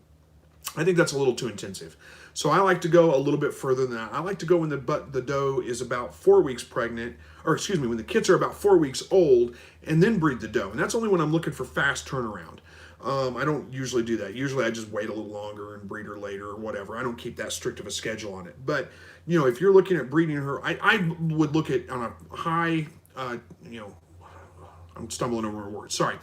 I think that's a little too intensive. So I like to go a little bit further than that. I like to go when the doe is about 4 weeks pregnant, or excuse me, when the kits are about 4 weeks old, and then breed the doe. And that's only when I'm looking for fast turnaround. I don't usually do that. Usually I just wait a little longer and breed her later or whatever. I don't keep that strict of a schedule on it. But, if you're looking at breeding her, I would look at on a high, I'm stumbling over a word. Sorry.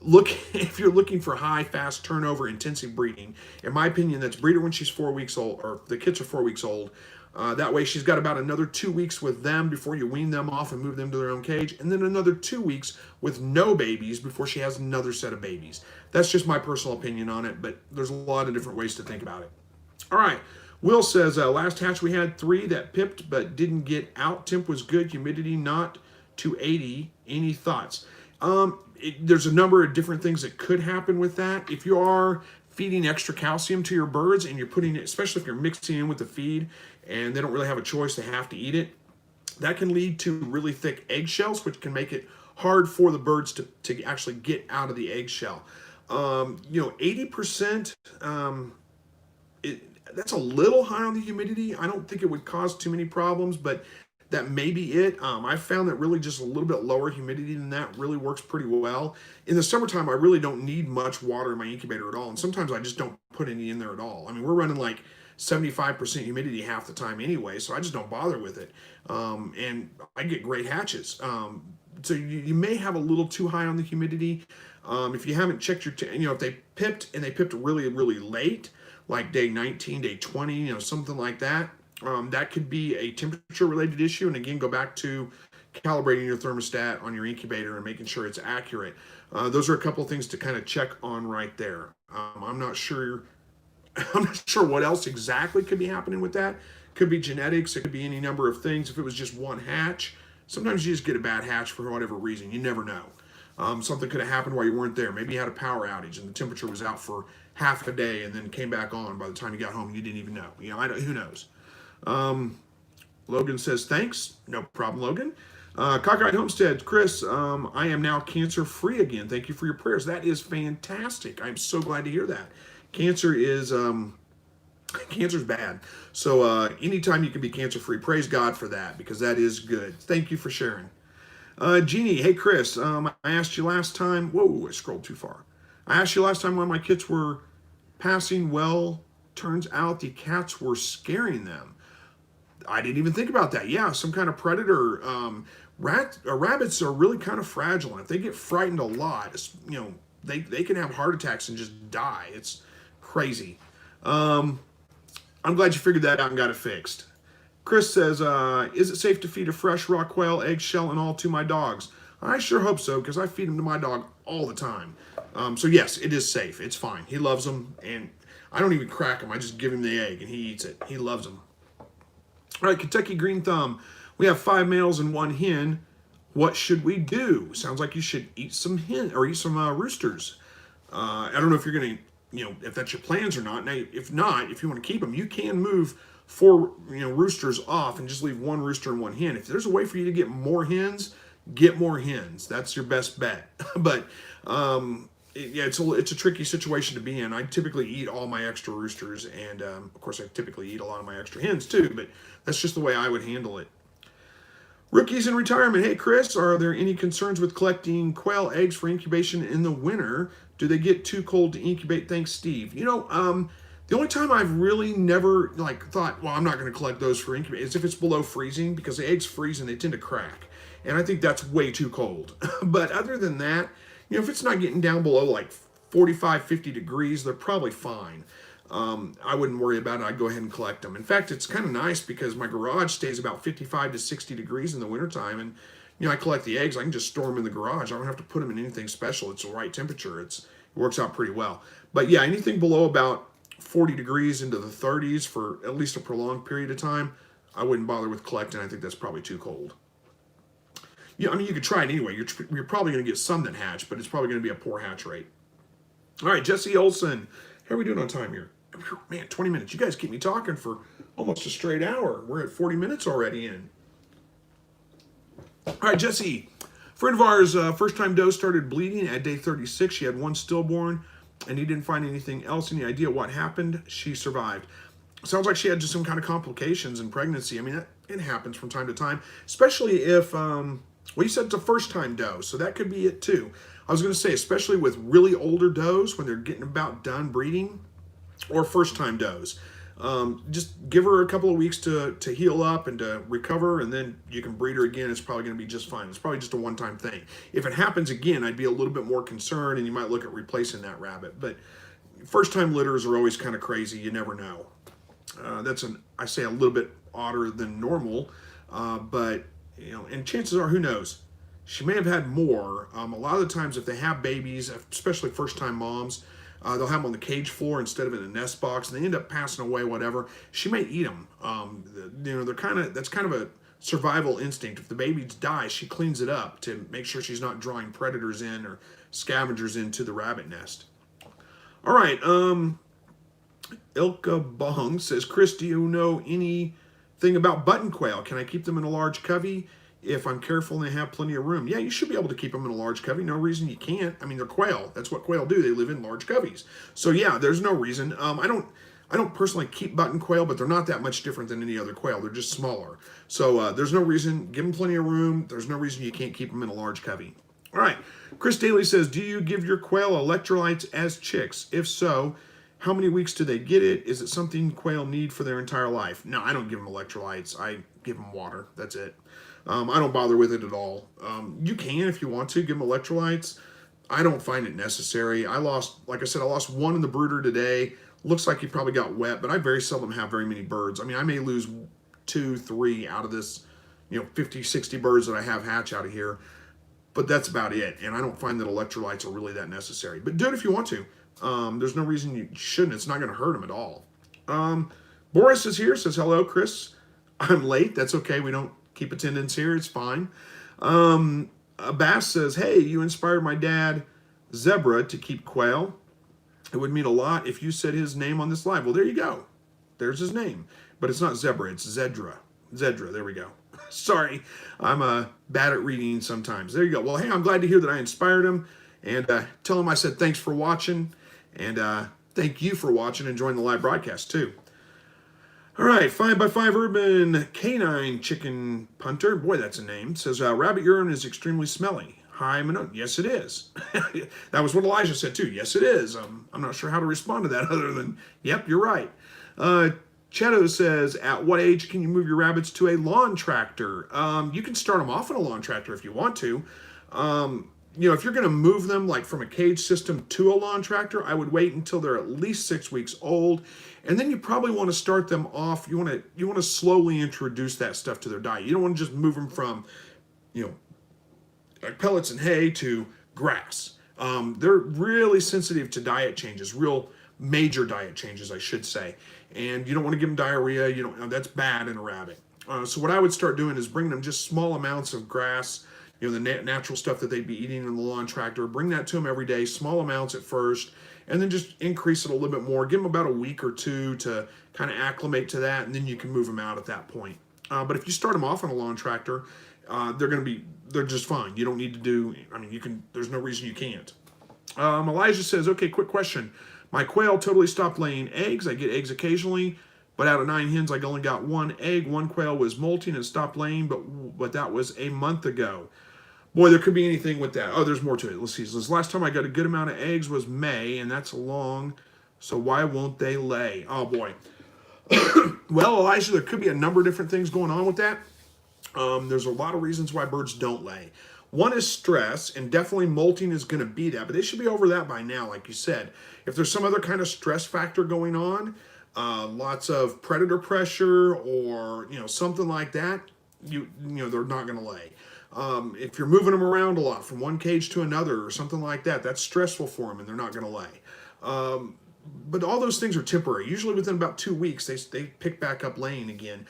If you're looking for high, fast turnover, intensive breeding, in my opinion, that's breed her when she's 4 weeks old, or the kits are 4 weeks old. That way she's got about another 2 weeks with them before you wean them off and move them to their own cage, and then another 2 weeks with no babies before she has another set of babies. That's just my personal opinion on it, but there's a lot of different ways to think about it. All right. Will says, last hatch we had 3 that pipped but didn't get out. Temp was good, humidity not to 80. Any thoughts? There's a number of different things that could happen with that. If you are feeding extra calcium to your birds and you're putting it, especially if you're mixing in with the feed and they don't really have a choice, they have to eat it, that can lead to really thick eggshells, which can make it hard for the birds to actually get out of the eggshell. 80%, that's a little high on the humidity. I don't think it would cause too many problems, but that may be it. I found that really just a little bit lower humidity than that really works pretty well. In the summertime, I really don't need much water in my incubator at all, and sometimes I just don't put any in there at all. I mean, we're running like 75% humidity half the time anyway, so I just don't bother with it. And I get great hatches. So you may have a little too high on the humidity. If you haven't checked your, if they pipped and they pipped really, really late, like day 19, day 20, something like that, that could be a temperature related issue. And again, go back to calibrating your thermostat on your incubator and making sure it's accurate. Those are a couple of things to kind of check on right there. I'm not sure what else exactly could be happening with that. Could be genetics. It could be any number of things. If it was just one hatch, sometimes you just get a bad hatch for whatever reason. You never know. Something could have happened while you weren't there. Maybe you had a power outage and the temperature was out for half a day and then came back on by the time you got home. You didn't even know. Who knows? Logan says, thanks. No problem, Logan. Cockeyed Homestead, Chris, I am now cancer-free again. Thank you for your prayers. That is fantastic. I'm so glad to hear that. Cancer's bad. So anytime you can be cancer-free, praise God for that, because that is good. Thank you for sharing. Jeannie, hey, Chris, I asked you last time. Whoa, I scrolled too far. I asked you last time why my kits were passing well. Turns out the cats were scaring them. I didn't even think about that. Yeah, some kind of predator. Rabbits are really kind of fragile, and if they get frightened a lot, they can have heart attacks and just die. It's crazy. I'm glad you figured that out and got it fixed. Chris says, is it safe to feed a fresh raw quail, eggshell, and all to my dogs? I sure hope so, because I feed them to my dog all the time. So yes, it is safe. It's fine. He loves them, and I don't even crack him. I just give him the egg, and he eats it. He loves them. All right, Kentucky Green Thumb. We have 5 males and 1 hen. What should we do? Sounds like you should eat some roosters. I don't know if you're going to, if that's your plans or not. Now, if not, if you want to keep them, you can move 4, roosters off and just leave 1 rooster and 1 hen. If there's a way for you to get more hens, get more hens. That's your best bet. But yeah, it's a tricky situation to be in. I typically eat all my extra roosters, and of course, I typically eat a lot of my extra hens too. But that's just the way I would handle it. Rookies in retirement. Hey, Chris, are there any concerns with collecting quail eggs for incubation in the winter? Do they get too cold to incubate? Thanks, Steve. The only time I've really never thought, well, I'm not going to collect those for incubate is if it's below freezing, because the eggs freeze and they tend to crack, and I think that's way too cold. But other than that, if it's not getting down below like 45, 50 degrees, they're probably fine. I wouldn't worry about it. I'd go ahead and collect them. In fact, it's kind of nice because my garage stays about 55 to 60 degrees in the wintertime, and I collect the eggs. I can just store them in the garage. I don't have to put them in anything special. It's the right temperature. It works out pretty well. But yeah, anything below about 40 degrees into the 30s for at least a prolonged period of time, I wouldn't bother with collecting. I think that's probably too cold. Yeah, I mean, you could try it anyway. You're probably going to get some that hatch, but it's probably going to be a poor hatch rate. All right, Jesse Olson. How are we doing on time here? Man, 20 minutes. You guys keep me talking for almost a straight hour. We're at 40 minutes already in. All right, Jesse. Friend of ours, first-time doe started bleeding at day 36. She had one stillborn, and he didn't find anything else. Any idea what happened? She survived. Sounds like she had just some kind of complications in pregnancy. I mean, it happens from time to time, especially if, well, you said it's a first-time doe, so that could be it too. I was going to say, especially with really older does when they're getting about done breeding, or first-time does. Just give her a couple of weeks to heal up and to recover, and then you can breed her again. It's probably going to be just fine. It's probably just a one-time thing. If it happens again, I'd be a little bit more concerned, and you might look at replacing that rabbit. But first-time litters are always kind of crazy. You never know. I say a little bit odder than normal, but and chances are, who knows? She may have had more. A lot of the times, if they have babies, especially first-time moms, they'll have them on the cage floor instead of in a nest box, and they end up passing away. Whatever, she may eat them. That's kind of a survival instinct. If the babies die, she cleans it up to make sure she's not drawing predators in or scavengers into the rabbit nest. All right. Ilka Bong says, Chris, do you know anything about button quail? Can I keep them in a large covey if I'm careful and they have plenty of room? Yeah, you should be able to keep them in a large covey. No reason you can't. I mean, they're quail. That's what quail do. They live in large coveys. So yeah, there's no reason. I don't personally keep button quail, but they're not that much different than any other quail. They're just smaller. So there's no reason. Give them plenty of room. There's no reason you can't keep them in a large covey. All right. Chris Daly says, do you give your quail electrolytes as chicks? If so, how many weeks do they get it? Is it something quail need for their entire life? No, I don't give them electrolytes. I give them water. That's it. I don't bother with it at all. You can if you want to give them electrolytes. I don't find it necessary. Like I said, I lost one in the brooder today. Looks like he probably got wet, but I very seldom have very many birds. I mean, I may lose 2, 3 out of this, 50, 60 birds that I have hatch out of here, but that's about it. And I don't find that electrolytes are really that necessary. But do it if you want to. There's no reason you shouldn't. It's not going to hurt them at all. Boris is here, says, hello, Chris. I'm late. That's okay. We don't keep attendance here. It's fine. Bass says, hey, you inspired my dad, Zebra, to keep quail. It would mean a lot if you said his name on this live. Well, there you go. There's his name. But it's not Zebra. It's Zedra. Zedra. There we go. Sorry. I'm bad at reading sometimes. There you go. Well, hey, I'm glad to hear that I inspired him. And tell him I said thanks for watching. And thank you for watching and joining the live broadcast, too. All right, 5x5 Urban Canine Chicken Punter. Boy, that's a name. Says, rabbit urine is extremely smelly. Hi, Manon. Yes, it is. That was what Elijah said, too. Yes, it is. I'm not sure how to respond to that other than, yep, you're right. Cheto says, at what age can you move your rabbits to a lawn tractor? You can start them off in a lawn tractor if you want to. If you're going to move them like from a cage system to a lawn tractor, I would wait until they're at least 6 weeks old. And then you probably want to start them off. You want to slowly introduce that stuff to their diet. You don't want to just move them from, like pellets and hay to grass. They're really sensitive to diet changes, real major diet changes, I should say. And you don't want to give them diarrhea. That's bad in a rabbit. So what I would start doing is bringing them just small amounts of grass, the natural stuff that they'd be eating in the lawn tractor. Bring that to them every day, small amounts at first, and then just increase it a little bit more. Give them about a week or two to kind of acclimate to that, and then you can move them out at that point. But if you start them off on a lawn tractor, they're just fine. You don't need to do, I mean, you can, there's no reason you can't. Elijah says, okay, quick question. My quail totally stopped laying eggs. I get eggs occasionally, but out of 9 hens, I only got 1 egg. 1 quail was molting and stopped laying, but that was a month ago. Boy, there could be anything with that. Oh, there's more to it. Let's see. This last time I got a good amount of eggs was May, and that's long. So why won't they lay? Oh, boy. Well, Elijah, there could be a number of different things going on with that. There's a lot of reasons why birds don't lay. One is stress, and definitely molting is going to be that, but they should be over that by now, like you said. If there's some other kind of stress factor going on, lots of predator pressure or something like that, they're not going to lay. If you're moving them around a lot from one cage to another or something like that, that's stressful for them and they're not going to lay. But all those things are temporary. Usually within about 2 weeks, they pick back up laying again.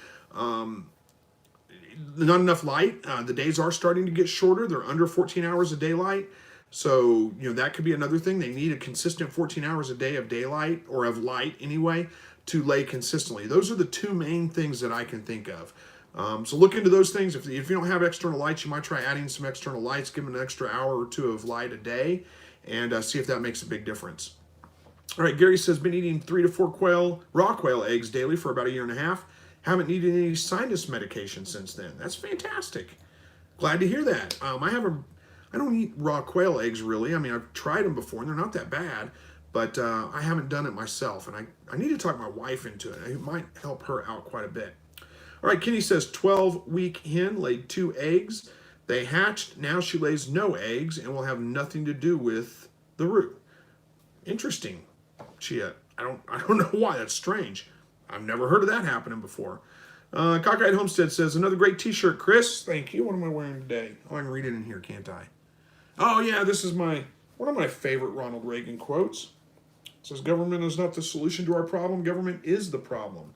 Not enough light. The days are starting to get shorter. They're under 14 hours of daylight. So, that could be another thing. They need a consistent 14 hours a day of daylight, or of light anyway, to lay consistently. Those are the 2 main things that I can think of. So look into those things. If you don't have external lights, you might try adding some external lights, give them an extra hour or 2 of light a day, and see if that makes a big difference. All right, Gary says, been eating 3 to 4 raw quail eggs daily for about 1.5 years. Haven't needed any sinus medication since then. That's fantastic. Glad to hear that. I don't eat raw quail eggs really. I mean, I've tried them before and they're not that bad, but I haven't done it myself. And I need to talk my wife into it. It might help her out quite a bit. All right, Kenny says 12-week hen laid 2 eggs. They hatched. Now she lays no eggs and will have nothing to do with the root. Interesting. I don't know why. That's strange. I've never heard of that happening before. Cockeyed Homestead says, another great t-shirt, Chris. Thank you. What am I wearing today? Oh, I can read it in here, can't I? Oh, yeah, this is one of my favorite Ronald Reagan quotes. It says, government is not the solution to our problem. Government is the problem.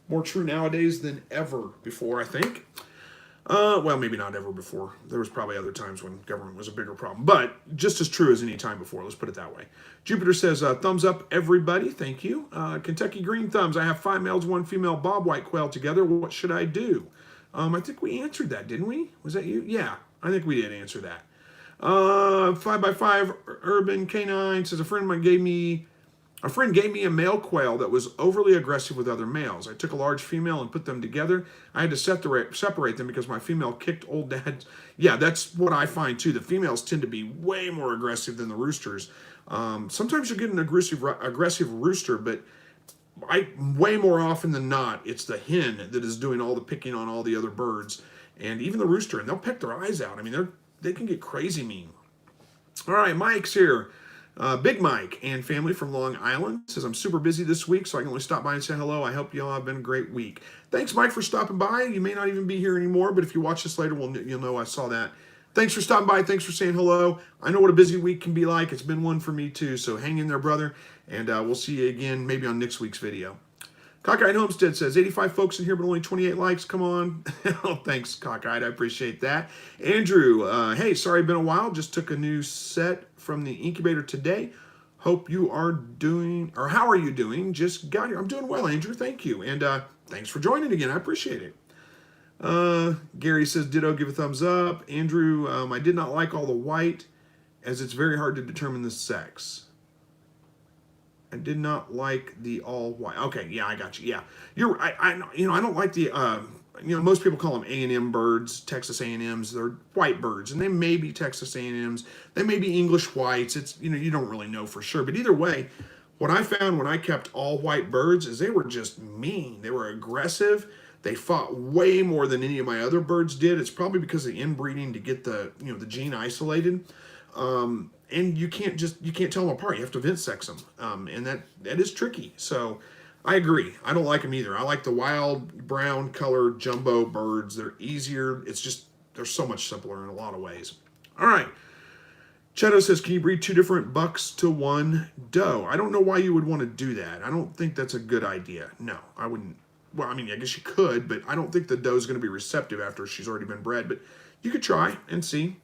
More true nowadays than ever before, I think. Well, maybe not ever before. There was probably other times when government was a bigger problem, but just as true as any time before. Let's put it that way. Jupiter says, thumbs up, everybody. Thank you. Kentucky Green Thumbs. I have 5 males, 1 female bob white quail together. What should I do? I think we answered that, didn't we? Was that you? Yeah, I think we did answer that. 5x5 Urban Canine says, a friend gave me a male quail that was overly aggressive with other males. I took a large female and put them together. I had to separate them because my female kicked old dad. Yeah, that's what I find too. The females tend to be way more aggressive than the roosters. Sometimes you get an aggressive rooster, but way more often than not, it's the hen that is doing all the picking on all the other birds, and even the rooster, and they'll peck their eyes out. I mean, they can get crazy mean. All right, Mike's here. Big Mike and family from Long Island says, I'm super busy this week, so I can only stop by and say hello. I hope you all have been a great week. Thanks, Mike, for stopping by. You may not even be here anymore, but if you watch this later, you'll know I saw that. Thanks for stopping by. Thanks for saying hello. I know what a busy week can be like. It's been one for me, too, so hang in there, brother, and we'll see you again maybe on next week's video. Cockeyed Homestead says, 85 folks in here, but only 28 likes. Come on. Oh, thanks, Cockeyed. I appreciate that. Andrew, hey, sorry, been a while. Just took a new set from the incubator today. Hope you are doing, or how are you doing? Just got here. I'm doing well, Andrew. Thank you. And thanks for joining again. I appreciate it. Gary says, ditto, give a thumbs up. Andrew, I did not like all the white as it's very hard to determine the sex. I did not like the all white. Okay, yeah, I got you. Yeah, I don't like the most people call them A&M birds, Texas A&Ms. They're white birds, and they may be Texas A&Ms. They may be English whites. It's you don't really know for sure. But either way, what I found when I kept all white birds is they were just mean. They were aggressive. They fought way more than any of my other birds did. It's probably because of inbreeding to get the the gene isolated. And you can't tell them apart. You have to vent sex them, and that is tricky. So I agree. I don't like them either. I like the wild brown colored jumbo birds. They're easier. It's just they're so much simpler in a lot of ways. All right. Cheto says, can you breed 2 different bucks to 1 doe? I don't know why you would want to do that. I don't think that's a good idea. No, I wouldn't. Well, I mean, I guess you could, but I don't think the doe's going to be receptive after she's already been bred. But you could try and see.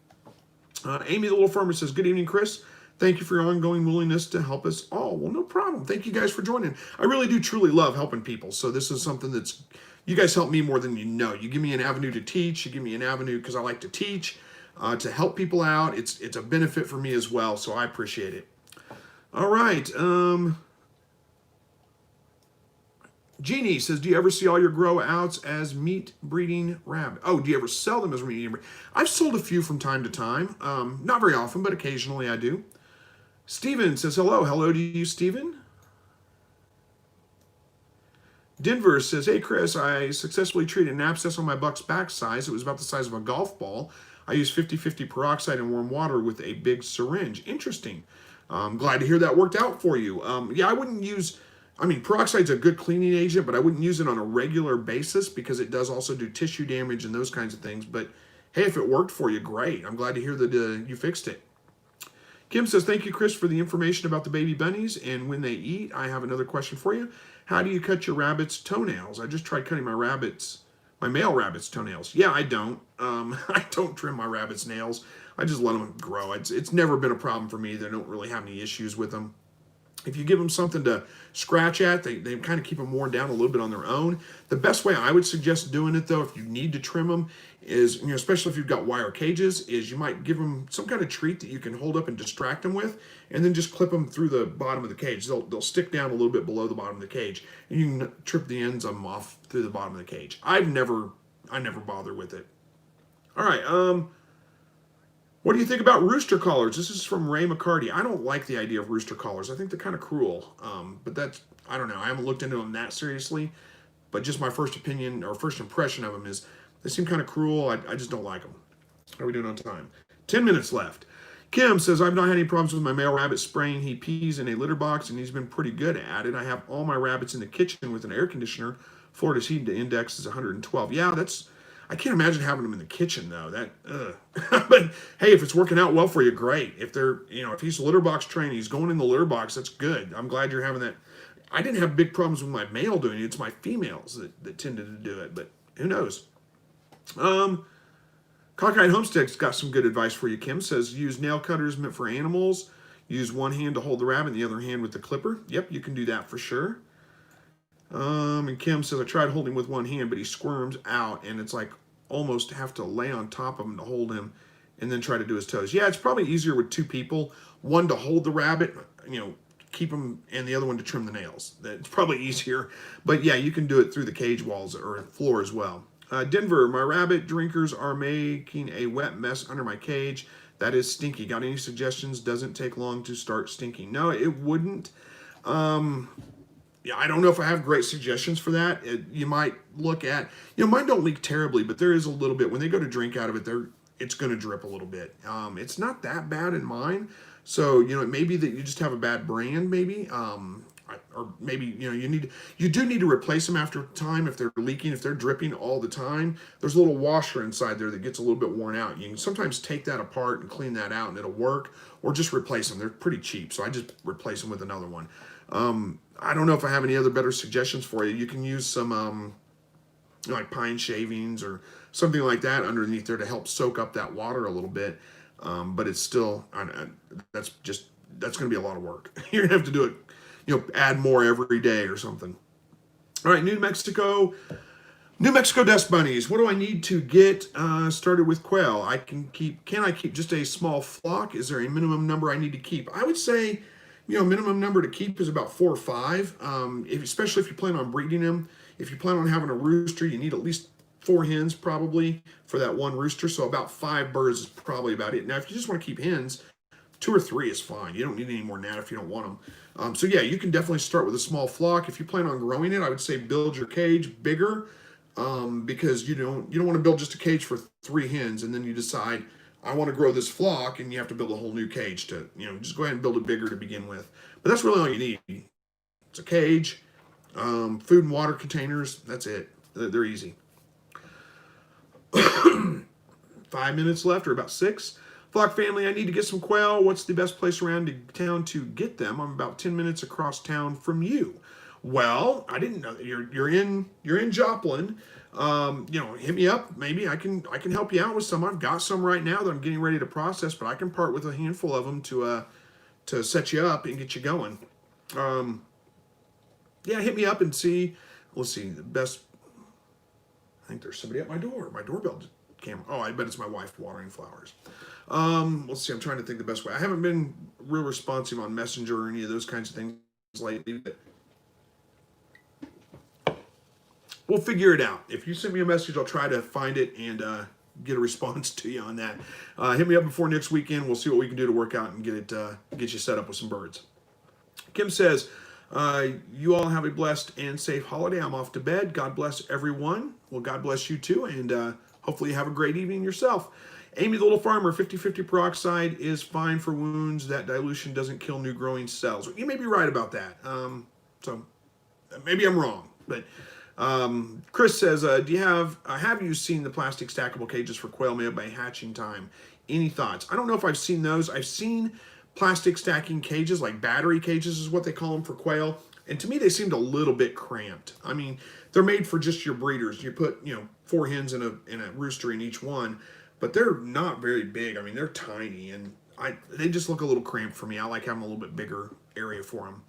Amy the Little Farmer says, good evening, Chris. Thank you for your ongoing willingness to help us all. Well, no problem. Thank you guys for joining. I really do truly love helping people. So this is something that's you guys help me more than you know. You give me an avenue to teach. You give me an avenue because I like to teach, to help people out. It's a benefit for me as well, so I appreciate it. All right. Jeannie says, do you ever see all your grow outs as meat breeding rabbit? Oh, do you ever sell them as meat breeding? I've sold a few from time to time. Not very often, but occasionally I do. Steven says, hello. Hello to you, Steven. Denver says, hey, Chris, I successfully treated an abscess on my buck's back size. It was about the size of a golf ball. I used 50-50 peroxide and warm water with a big syringe. Interesting. I'm glad to hear that worked out for you. Yeah, I wouldn't use, peroxide's a good cleaning agent, but I wouldn't use it on a regular basis because it does also do tissue damage and those kinds of things. But hey, if it worked for you, great. I'm glad to hear that you fixed it. Kim says, thank you, Chris, for the information about the baby bunnies and when they eat. I have another question for you. How do you cut your rabbit's toenails? I just tried cutting my male rabbit's toenails. Yeah, I don't. I don't trim my rabbit's nails. I just let them grow. It's never been a problem for me. They don't really have any issues with them. If you give them something to scratch at, they kind of keep them worn down a little bit on their own. The best way I would suggest doing it, though, if you need to trim them, is, especially if you've got wire cages, is you might give them some kind of treat that you can hold up and distract them with, and then just clip them through the bottom of the cage. They'll stick down a little bit below the bottom of the cage, and you can trip the ends of them off through the bottom of the cage. I never bother with it. All right, what do you think about rooster collars? This is from Ray McCarty. I don't like the idea of rooster collars. I think they're kind of cruel. But I don't know. I haven't looked into them that seriously. But just my first opinion or first impression of them is they seem kind of cruel. I just don't like them. How are we doing on time? 10 minutes left. Kim says, I've not had any problems with my male rabbit spraying. He pees in a litter box, and he's been pretty good at it. I have all my rabbits in the kitchen with an air conditioner. Florida's heat index is 112. Yeah, I can't imagine having them in the kitchen though. But hey, if it's working out well for you, great. If if he's litter box trained, he's going in the litter box, that's good. I'm glad you're having that. I didn't have big problems with my male doing it. It's my females that tended to do it, but who knows? Cockeyed Homestead's got some good advice for you, Kim. Says, use nail cutters meant for animals. Use one hand to hold the rabbit and the other hand with the clipper. Yep, you can do that for sure. And Kim says, I tried holding with one hand, but he squirms out, and it's like almost have to lay on top of him to hold him and then try to do his toes. Yeah, it's probably easier with two people, one to hold the rabbit, keep him, and the other one to trim the nails. That's probably easier. But yeah, you can do it through the cage walls or floor as well. Denver, my rabbit drinkers are making a wet mess under my cage. That is stinky. Got any suggestions? Doesn't take long to start stinking. No, it wouldn't. Yeah, I don't know if I have great suggestions for that. You might look at, mine don't leak terribly, but there is a little bit. When they go to drink out of it, it's going to drip a little bit. It's not that bad in mine. So, it may be that you just have a bad brand, maybe. Or maybe, you do need to replace them after time if they're leaking, if they're dripping all the time. There's a little washer inside there that gets a little bit worn out. You can sometimes take that apart and clean that out and it'll work, or just replace them. They're pretty cheap, so I just replace them with another one. I don't know if I have any other better suggestions for you. You can use some like pine shavings or something like that underneath there to help soak up that water a little bit. But it's still, that's going to be a lot of work. You're going to have to do it, add more every day or something. All right, New Mexico dust bunnies. What do I need to get started with quail? Can I keep just a small flock? Is there a minimum number I need to keep? I would say, minimum number to keep is about 4 or 5, especially if you plan on breeding them. If you plan on having a rooster, you need at least 4 hens probably for that one rooster. So about 5 birds is probably about it. Now, if you just want to keep hens, 2 or 3 is fine. You don't need any more than that if you don't want them. So yeah, you can definitely start with a small flock. If you plan on growing it, I would say build your cage bigger because you don't want to build just a cage for 3 hens and then you decide, I want to grow this flock, and you have to build a whole new cage to, just go ahead and build it bigger to begin with. But that's really all you need. It's a cage, food and water containers. That's it. They're easy. 5 minutes left, or about 6. Flock family, I need to get some quail. What's the best place around town to get them? I'm about 10 minutes across town from you. Well, I didn't know that you're in Joplin. Hit me up. Maybe I can help you out with some. I've got some right now that I'm getting ready to process, but I can part with a handful of them to set you up and get you going. Yeah, hit me up and see. Let's see the best I think there's somebody at my door. My doorbell camera. Oh, I bet it's my wife watering flowers. Let's see. I'm trying to think the best way. I haven't been real responsive on Messenger or any of those kinds of things lately. But we'll figure it out. If you send me a message, I'll try to find it and get a response to you on that. Hit me up before next weekend. We'll see what we can do to work out and get you set up with some birds. Kim says, you all have a blessed and safe holiday. I'm off to bed. God bless everyone. Well, God bless you too. And hopefully you have a great evening yourself. Amy the Little Farmer, 50-50 peroxide is fine for wounds. That dilution doesn't kill new growing cells. You may be right about that. So maybe I'm wrong. But Chris says, have you seen the plastic stackable cages for quail made by Hatching Time? Any thoughts? I don't know if I've seen those. I've seen plastic stacking cages, like battery cages is what they call them for quail. And to me, they seemed a little bit cramped. I mean, they're made for just your breeders. You put, 4 hens in a rooster in each one, but they're not very big. I mean, they're tiny, and they just look a little cramped for me. I like having a little bit bigger area for them.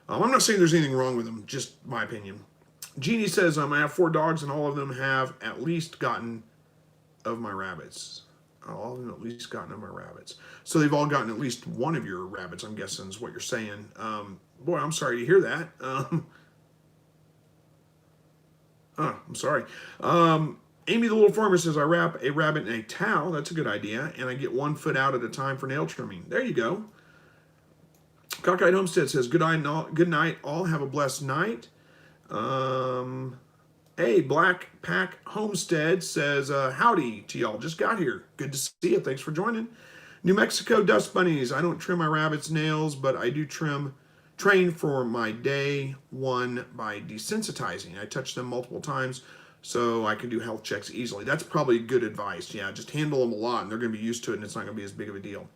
I'm not saying there's anything wrong with them, just my opinion. Jeannie says, I have 4 dogs, and all of them have at least gotten of my rabbits. All of them at least gotten of my rabbits. So they've all gotten at least one of your rabbits, I'm guessing is what you're saying. Boy, I'm sorry to hear that. I'm sorry. Amy the Little Farmer says, I wrap a rabbit in a towel. That's a good idea. And I get 1 foot out at a time for nail trimming. There you go. Cockeyed Homestead says, good night all. Have a blessed night. Hey, Black Pack Homestead says, howdy to y'all. Just got here. Good to see you. Thanks for joining. New Mexico Dust Bunnies. I don't trim my rabbit's nails, but I do train for my day 1 by desensitizing. I touch them multiple times so I can do health checks easily. That's probably good advice. Yeah, just handle them a lot, and they're going to be used to it, and it's not going to be as big of a deal.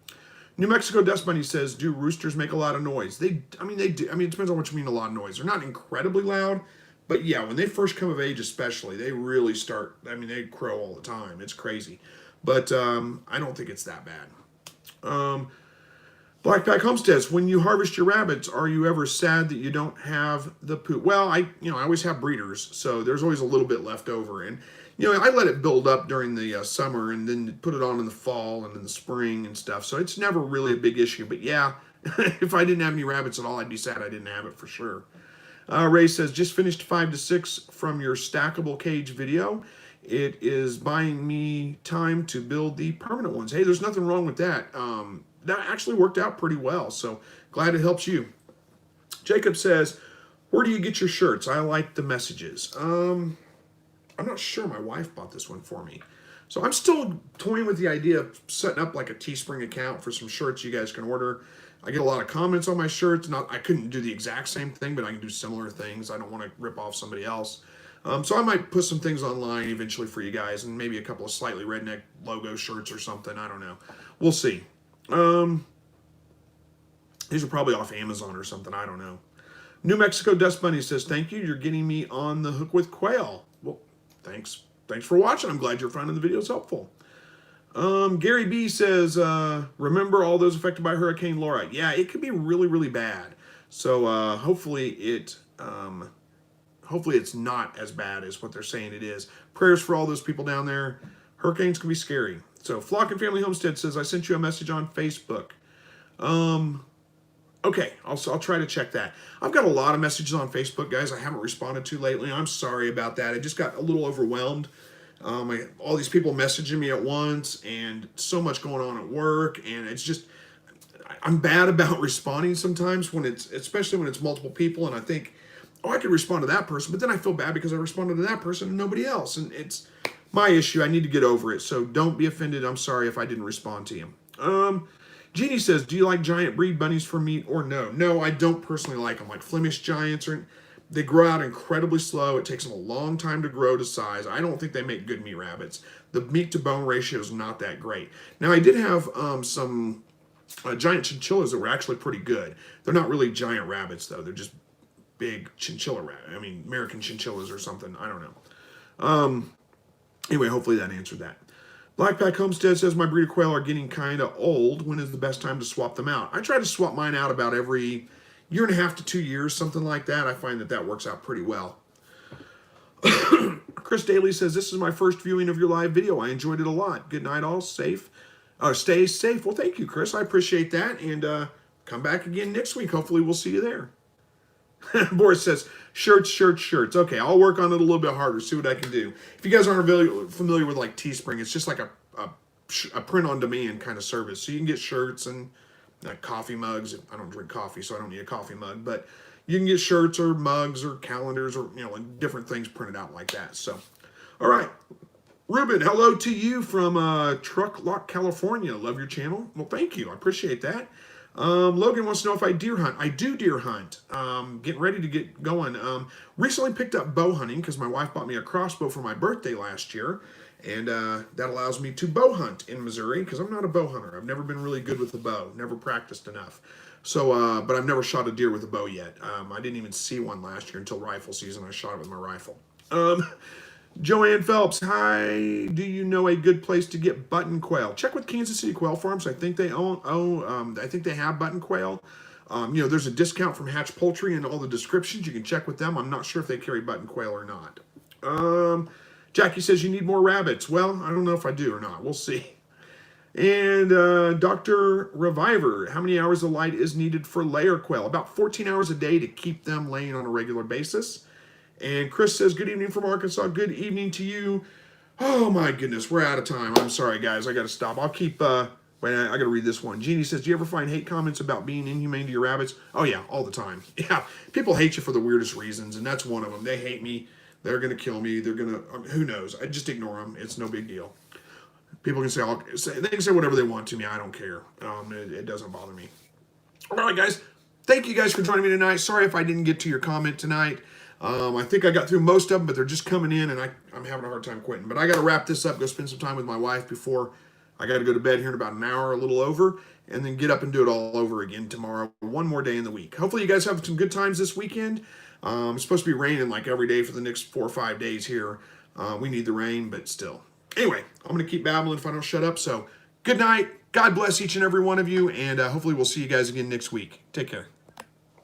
New Mexico Dust Bunny says, do roosters make a lot of noise? They do. I mean, it depends on what you mean a lot of noise. They're not incredibly loud, but yeah, when they first come of age especially, they really start, they crow all the time. It's crazy. But I don't think it's that bad. Black Pack Homesteads, when you harvest your rabbits, are you ever sad that you don't have the poop? Well, I always have breeders, so there's always a little bit left over. And, I let it build up during the summer and then put it on in the fall and in the spring and stuff. So it's never really a big issue. But yeah, if I didn't have any rabbits at all, I'd be sad I didn't have it for sure. Ray says, just finished 5 to 6 from your stackable cage video. It is buying me time to build the permanent ones. Hey, there's nothing wrong with that. That actually worked out pretty well, so glad it helps you. Jacob says, where do you get your shirts? I like the messages. I'm not sure. My wife bought this one for me. So I'm still toying with the idea of setting up like a Teespring account for some shirts you guys can order. I get a lot of comments on my shirts. I couldn't do the exact same thing, but I can do similar things. I don't want to rip off somebody else. So I might put some things online eventually for you guys, and maybe a couple of slightly redneck logo shirts or something. I don't know. We'll see. These are probably off Amazon or something. I don't know. New Mexico Dust Bunny says, thank you. You're getting me on the hook with quail. Well, thanks. Thanks for watching. I'm glad you're finding the videos helpful. Gary B says, remember all those affected by Hurricane Laura? Yeah, it could be really, really bad. So hopefully it's not as bad as what they're saying it is. Prayers for all those people down there. Hurricanes can be scary. So Flock and Family Homestead says, I sent you a message on Facebook. Okay, I'll try to check that. I've got a lot of messages on Facebook, guys, I haven't responded to lately. I'm sorry about that. I just got a little overwhelmed. All these people messaging me at once and so much going on at work, and it's just, I'm bad about responding sometimes especially when it's multiple people, and I think, I could respond to that person, but then I feel bad because I responded to that person and nobody else, and it's my issue. I need to get over it, so don't be offended. I'm sorry if I didn't respond to you. Jeannie says, do you like giant breed bunnies for meat or no? No, I don't personally like them. Like Flemish giants, they grow out incredibly slow. It takes them a long time to grow to size. I don't think they make good meat rabbits. The meat to bone ratio is not that great. Now, I did have some giant chinchillas that were actually pretty good. They're not really giant rabbits, though. They're just big chinchilla rabbit. American chinchillas or something. I don't know. Anyway, hopefully that answered that. Black Pack Homestead says, my breeder quail are getting kind of old. When is the best time to swap them out? I try to swap mine out about every 1.5 to 2 years, something like that. I find that works out pretty well. Chris Daly says, this is my first viewing of your live video. I enjoyed it a lot. Good night, all. Stay safe. Well, thank you, Chris. I appreciate that. And come back again next week. Hopefully we'll see you there. Boris says, shirts, shirts, shirts. Okay, I'll work on it a little bit harder, see what I can do. If you guys aren't familiar with like Teespring, it's just like a print-on-demand kind of service. So you can get shirts and coffee mugs. I don't drink coffee, so I don't need a coffee mug. But you can get shirts or mugs or calendars or, and different things printed out like that. So, all right. Ruben, hello to you from Truck Lock, California. Love your channel. Well, thank you. I appreciate that. Logan wants to know if I deer hunt. I do deer hunt. Getting ready to get going. Recently picked up bow hunting because my wife bought me a crossbow for my birthday last year. And that allows me to bow hunt in Missouri because I'm not a bow hunter. I've never been really good with the bow. Never practiced enough. So, but I've never shot a deer with a bow yet. I didn't even see one last year until rifle season. I shot it with my rifle. Joanne Phelps, hi. Do you know a good place to get button quail? Check with Kansas City Quail Farms. I think they I think they have button quail. There's a discount from Hatch Poultry in all the descriptions. You can check with them. I'm not sure if they carry button quail or not. Jackie says you need more rabbits. Well, I don't know if I do or not. We'll see. And Dr. Reviver, how many hours of light is needed for layer quail? About 14 hours a day to keep them laying on a regular basis. And Chris says, good evening from Arkansas. Good evening to you. Oh, my goodness. We're out of time. I'm sorry, guys. I got to stop. I'll keep... wait, I got to read this one. Jeannie says, do you ever find hate comments about being inhumane to your rabbits? Oh, yeah, all the time. Yeah, people hate you for the weirdest reasons, and that's one of them. They hate me. They're going to kill me. They're going to... who knows? I just ignore them. It's no big deal. People can say... they can say whatever they want to me. I don't care. It doesn't bother me. All right, guys. Thank you guys for joining me tonight. Sorry if I didn't get to your comment tonight. I think I got through most of them, but they're just coming in, and I'm having a hard time quitting. But I got to wrap this up, go spend some time with my wife before I got to go to bed here in about an hour, a little over, and then get up and do it all over again tomorrow. One more day in the week. Hopefully you guys have some good times this weekend. It's supposed to be raining like every day for the next 4 or 5 days here. We need the rain, but still. Anyway, I'm going to keep babbling if I don't shut up. So good night. God bless each and every one of you, and hopefully we'll see you guys again next week. Take care.